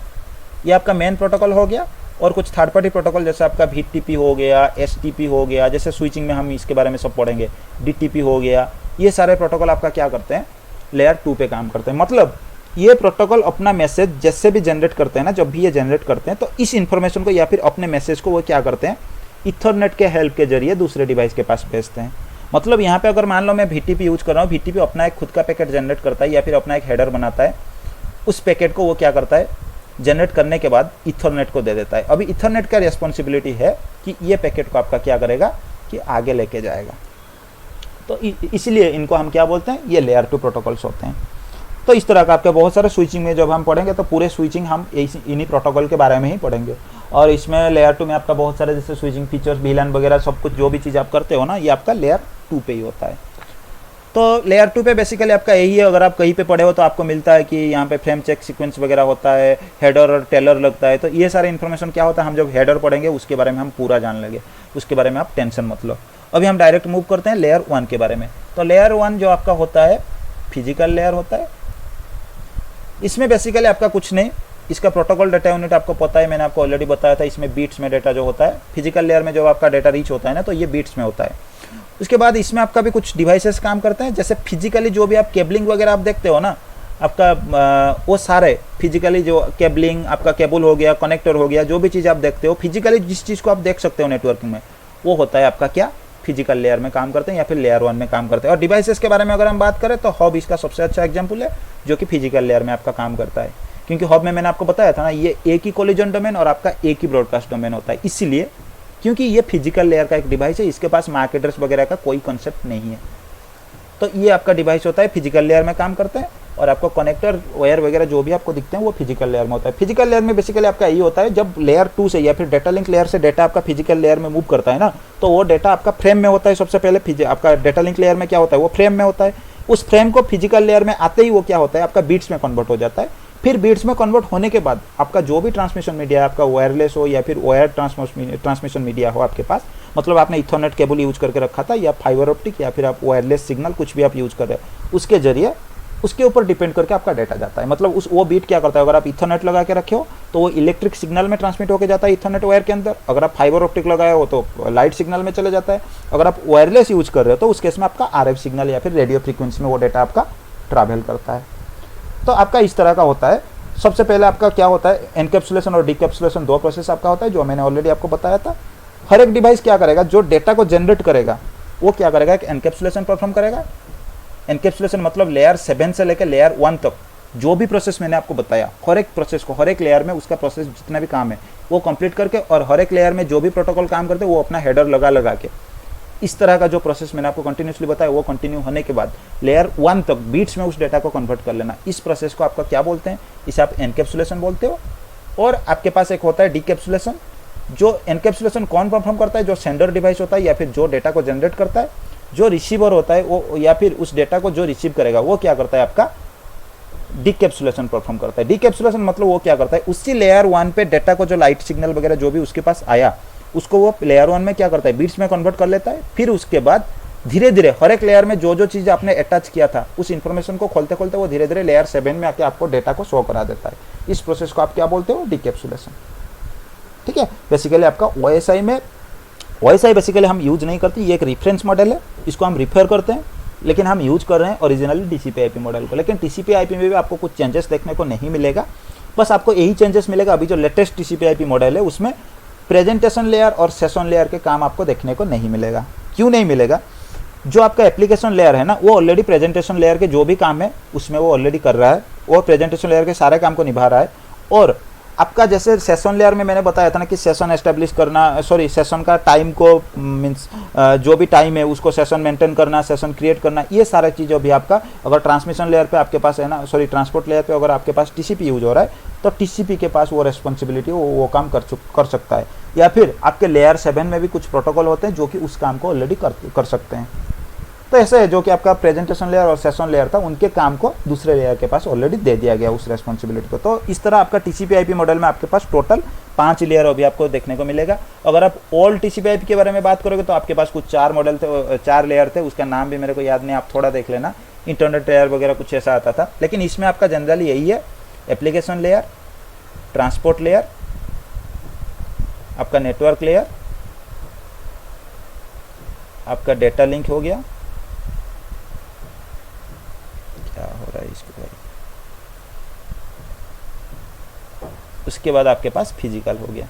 ये आपका मेन प्रोटोकॉल हो गया और कुछ थर्ड पार्टी प्रोटोकॉल जैसे आपका VTP हो गया, STP हो गया, जैसे स्विचिंग में हम इसके बारे में सब पढ़ेंगे, DTP हो गया। ये सारे प्रोटोकॉल आपका क्या करते हैं, लेयर 2 पे काम करते हैं। मतलब ये प्रोटोकॉल अपना मैसेज जैसे भी जनरेट करते हैं ना, जब भी ये जनरेट करते हैं तो इस इंफॉर्मेशन को या फिर अपने मैसेज को वो क्या करते हैं, इथरनेट के हेल्प के जरिए दूसरे डिवाइस के पास भेजते हैं। मतलब यहाँ पे अगर मान लो मैं VTP यूज कर रहा हूँ, VTP अपना एक खुद का पैकेट जनरेट करता है या फिर अपना एक हेडर बनाता है। उस पैकेट को वो क्या करता है, जनरेट करने के बाद इथरनेट को दे देता है। अभी इथरनेट का रिस्पॉन्सिबिलिटी है कि ये पैकेट को आपका क्या करेगा कि आगे लेके जाएगा। तो इसलिए इनको हम क्या बोलते हैं, ये लेयर 2 प्रोटोकॉल्स होते हैं। तो इस तरह का आपके बहुत सारे स्विचिंग में जब हम पढ़ेंगे तो पूरे स्विचिंग हम इन्हीं प्रोटोकॉल के बारे में ही पढ़ेंगे। और इसमें लेयर 2 में आपका बहुत सारे जैसे स्विचिंग फीचर्स, VLAN वगैरह सब कुछ जो भी चीज़ आप करते हो ना, ये आपका लेयर 2 पे ही होता है। तो लेयर 2 पे बेसिकली आपका यही है। अगर आप कहीं पे पढ़े हो तो आपको मिलता है कि यहाँ पे फ्रेम चेक सीक्वेंस वगैरह होता है, हेडर और टेलर लगता है। तो ये सारे इन्फॉर्मेशन क्या होता है, हम जब हेडर पढ़ेंगे उसके बारे में हम पूरा जान लेंगे, उसके बारे में आप टेंशन मत लो। अभी हम डायरेक्ट मूव करते हैं लेयर 1 के बारे में। तो लेयर 1 जो आपका होता है फिजिकल लेयर होता है। इसमें बेसिकली आपका कुछ नहीं, इसका प्रोटोकॉल डाटा यूनिट आपको पता है, मैंने आपको ऑलरेडी बताया था। इसमें बीट्स में डेटा जो होता है, फिजिकल लेयर में जो आपका डेटा रीच होता है ना, तो ये बीट्स में होता है। उसके बाद इसमें आपका भी कुछ डिवाइसेस काम करते हैं। जैसे फिजिकली जो भी आप केबलिंग वगैरह आप देखते हो ना, आपका वो सारे फिजिकली जो केबलिंग, आपका केबल हो गया, कनेक्टर हो गया, जो भी चीज़ आप देखते हो फिजिकली, जिस चीज़ को आप देख सकते हो नेटवर्किंग में, वो होता है आपका क्या, फिजिकल लेयर में काम करते हैं या फिर लेयर 1 में काम करते हैं। और डिवाइसेस के बारे में अगर हम बात करें तो हब इसका सबसे अच्छा एग्जाम्पल है जो कि फिजिकल लेयर में आपका काम करता है। क्योंकि हब में मैंने आपको बताया था ना, ये एक ही कोलिजन डोमेन और आपका एक ही ब्रॉडकास्ट डोमेन होता है, इसीलिए क्योंकि ये फिजिकल लेयर का एक डिवाइस है, इसके पास मैक एड्रेस वगैरह का कोई कॉन्सेप्ट नहीं है। तो ये आपका डिवाइस होता है, फिजिकल लेयर में काम करते हैं, और आपको कनेक्टर वायर वगैरह जो भी आपको दिखते हैं वो फिजिकल लेयर में होता है। फिजिकल लेयर में बेसिकली आपका यही होता है, जब लेयर 2 से या फिर डेटा लिंक लेयर से डेटा आपका फिजिकल लेयर में मूव करता है ना, तो वो डेटा आपका फ्रेम में होता है। सबसे पहले आपका डेटा लिंक लेयर में क्या होता है, वो फ्रेम में होता है। उस फ्रेम को फिजिकल लेयर में आते ही वो क्या होता है, आपका बीट्स में कन्वर्ट हो जाता है। फिर बीट्स में कन्वर्ट होने के बाद आपका जो भी ट्रांसमिशन मीडिया है, आपका वायरलेस हो या फिर वायर ट्रांसमिशन मीडिया हो आपके पास, मतलब आपने इथरनेट केबल यूज करके रखा था या फाइबर ऑप्टिक या फिर आप वायरलेस सिग्नल कुछ भी आप यूज कर रहे हैं, उसके जरिए उसके ऊपर डिपेंड करके आपका डेटा जाता है। मतलब वो बीट क्या करता है, अगर आप इथरनेट लगा के रखे हो तो वो इलेक्ट्रिक सिग्नल में ट्रांसमिट होकर जाता है इथरनेट वायर के अंदर। अगर आप फाइबर ऑप्टिक लगाए हो तो लाइट सिग्नल में चले जाता है। अगर आप वायरलेस यूज कर रहे हो तो उस केस में आपका RF सिग्नल या फिर रेडियो फ्रीक्वेंसी में वो डेटा आपका ट्रैवल करता है। तो आपका इस तरह का होता है। सबसे पहले आपका क्या होता है, एनकैप्सुलेशन और डिकैप्सुलेशन, 2 प्रोसेस आपका होता है जो मैंने ऑलरेडी आपको बताया था। हर एक डिवाइस क्या करेगा, जो डेटा को जनरेट करेगा वो क्या करेगा, एक एनकैप्सुलेशन परफॉर्म करेगा। एनकैप्सुलेशन मतलब लेयर 7 से लेकर लेयर 1 तक जो भी प्रोसेस मैंने आपको बताया, हर एक प्रोसेस को, हर एक लेयर में उसका प्रोसेस जितना भी काम है वो कंप्लीट करके, और हर एक लेयर में जो भी प्रोटोकॉल काम करते हैं वो अपना हेडर लगा के, इस तरह का जो प्रोसेस मैंने आपको कंटिन्यूसली बताया वो कंटिन्यू होने के बाद लेयर 1 तक बीट्स में उस डेटा को कन्वर्ट कर लेना। इस प्रोसेस को आपका क्या बोलते हैं, इसे आप एनकैप्सुलेशन बोलते हो। और आपके पास एक होता है डिकैप्सुलेशन। जो एनकैप्सुलेशन कौन परफॉर्म करता है, जो सेंडर डिवाइस होता है या फिर जो डेटा को जनरेट करता है। जो रिसीवर होता है वो या फिर उस डेटा को जो रिसीव करेगा वो क्या करता है, आपका डिकैप्सुलेशन परफॉर्म करता है। डिकैप्सुलेशन मतलब वो क्या करता है, उसी लेयर 1 पे डेटा को जो लाइट सिग्नल वगैरह जो भी उसके पास आया उसको वो लेयर 1 में क्या करता है, बीट्स में कन्वर्ट कर लेता है। फिर उसके बाद धीरे धीरे हर एक लेयर में जो जो चीज़ आपने अटैच किया था उस इन्फॉर्मेशन को खोलते खोलते वो धीरे धीरे लेयर 7 में आके आपको डेटा को शो करा देता है। इस प्रोसेस को आप क्या बोलते हो, डिकैप्सुलेशन। ठीक है, बेसिकली आपका OSI में, OSI बेसिकली हम यूज नहीं करते, ये एक रेफरेंस मॉडल है, इसको हम रिफर करते हैं, लेकिन हम यूज कर रहे हैं ओरिजिनली TCP/IP मॉडल को। लेकिन TCP/IP में भी आपको कुछ चेंजेस देखने को नहीं मिलेगा, बस आपको यही चेंजेस मिलेगा। अभी जो लेटेस्ट TCP/IP मॉडल है उसमें प्रेजेंटेशन लेयर और सेशन लेयर के काम आपको देखने को नहीं मिलेगा। क्यों नहीं मिलेगा, जो आपका एप्लीकेशन लेयर है ना वो ऑलरेडी प्रेजेंटेशन लेयर के जो भी काम है उसमें वो ऑलरेडी कर रहा है, वो प्रेजेंटेशन लेयर के सारे काम को निभा रहा है। और आपका जैसे सेशन लेयर में मैंने बताया था ना कि सेशन एस्टेब्लिश करना, सॉरी सेशन का टाइम को मीन्स जो भी टाइम है उसको सेशन मेंटेन करना, सेशन क्रिएट करना, ये सारा चीज़ भी आपका अगर ट्रांसमिशन लेयर पे आपके पास है ना, सॉरी ट्रांसपोर्ट लेयर पे अगर आपके पास TCP यूज हो रहा है तो TCP के पास वो रेस्पॉन्सिबिलिटी वो काम कर सकता है। या फिर आपके लेयर 7 में भी कुछ प्रोटोकॉल होते हैं जो कि उस काम को ऑलरेडी कर सकते हैं। तो ऐसे है जो कि आपका प्रेजेंटेशन लेयर और सेशन लेयर था उनके काम को दूसरे लेयर के पास ऑलरेडी दे दिया गया उस रेस्पॉन्सिबिलिटी को। तो इस तरह आपका TCP/IP मॉडल में आपके पास टोटल 5 लेयर अभी आपको देखने को मिलेगा। अगर आप ओल्ड TCP/IP के बारे में बात करोगे तो आपके पास कुछ 4 मॉडल थे, 4 लेयर थे, उसका नाम भी मेरे को याद नहीं, आप थोड़ा देख लेना, इंटरनेट लेयर वगैरह कुछ ऐसा आता था। लेकिन इसमें आपका जनरली यही है, एप्लीकेशन लेयर, ट्रांसपोर्ट लेयर, आपका नेटवर्क लेयर, आपका डेटा लिंक हो गया, क्या हो रहा है इसके बारे, उसके बाद आपके पास फिजिकल हो गया।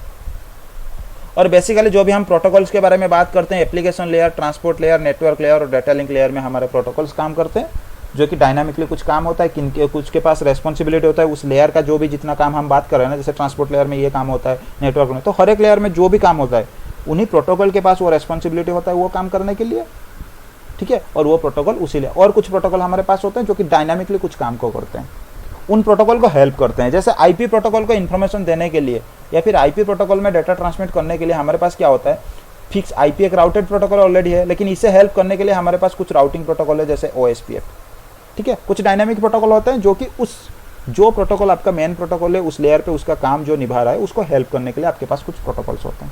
और बेसिकली जो भी हम प्रोटोकॉल्स के बारे में बात करते हैं, application layer, transport layer, network layer और डेटा लिंक लेयर में हमारे प्रोटोकॉल्स काम करते हैं, जो कि डायनामिकली कुछ काम होता है, किनके कुछ के पास रेस्पॉन्सिबिलिटी होता है उस लेयर का, जो भी जितना काम हम बात कर रहे हैं ना, जैसे ट्रांसपोर्ट लेयर में ये काम होता है, नेटवर्क में, तो हर एक लेयर में जो भी काम होता है उन्हीं प्रोटोकॉल के पास वो रेस्पॉन्सिबिलिटी होता है वो काम करने के लिए। ठीक है, और वो प्रोटोकॉल उसी लिए, और कुछ प्रोटोकॉल हमारे पास होते हैं जो कि डायनामिकली कुछ काम को करते हैं, उन प्रोटोकॉल को हेल्प करते हैं। जैसे IP प्रोटोकॉल को इन्फॉर्मेशन देने के लिए या फिर IP प्रोटोकॉल में डाटा ट्रांसमिट करने के लिए हमारे पास क्या होता है, फिक्स IP एक राउटेड प्रोटोकॉल ऑलरेडी है, लेकिन इसे हेल्प करने के लिए हमारे पास कुछ राउटिंग प्रोटोकॉल है जैसे OSPF। ठीक है, कुछ डायनामिक प्रोटोकॉल होते हैं जो कि उस जो प्रोटोकॉल आपका मेन प्रोटोकॉल है उस लेयर पे उसका काम जो निभा रहा है उसको हेल्प करने के लिए आपके पास कुछ प्रोटोकॉल्स होते हैं।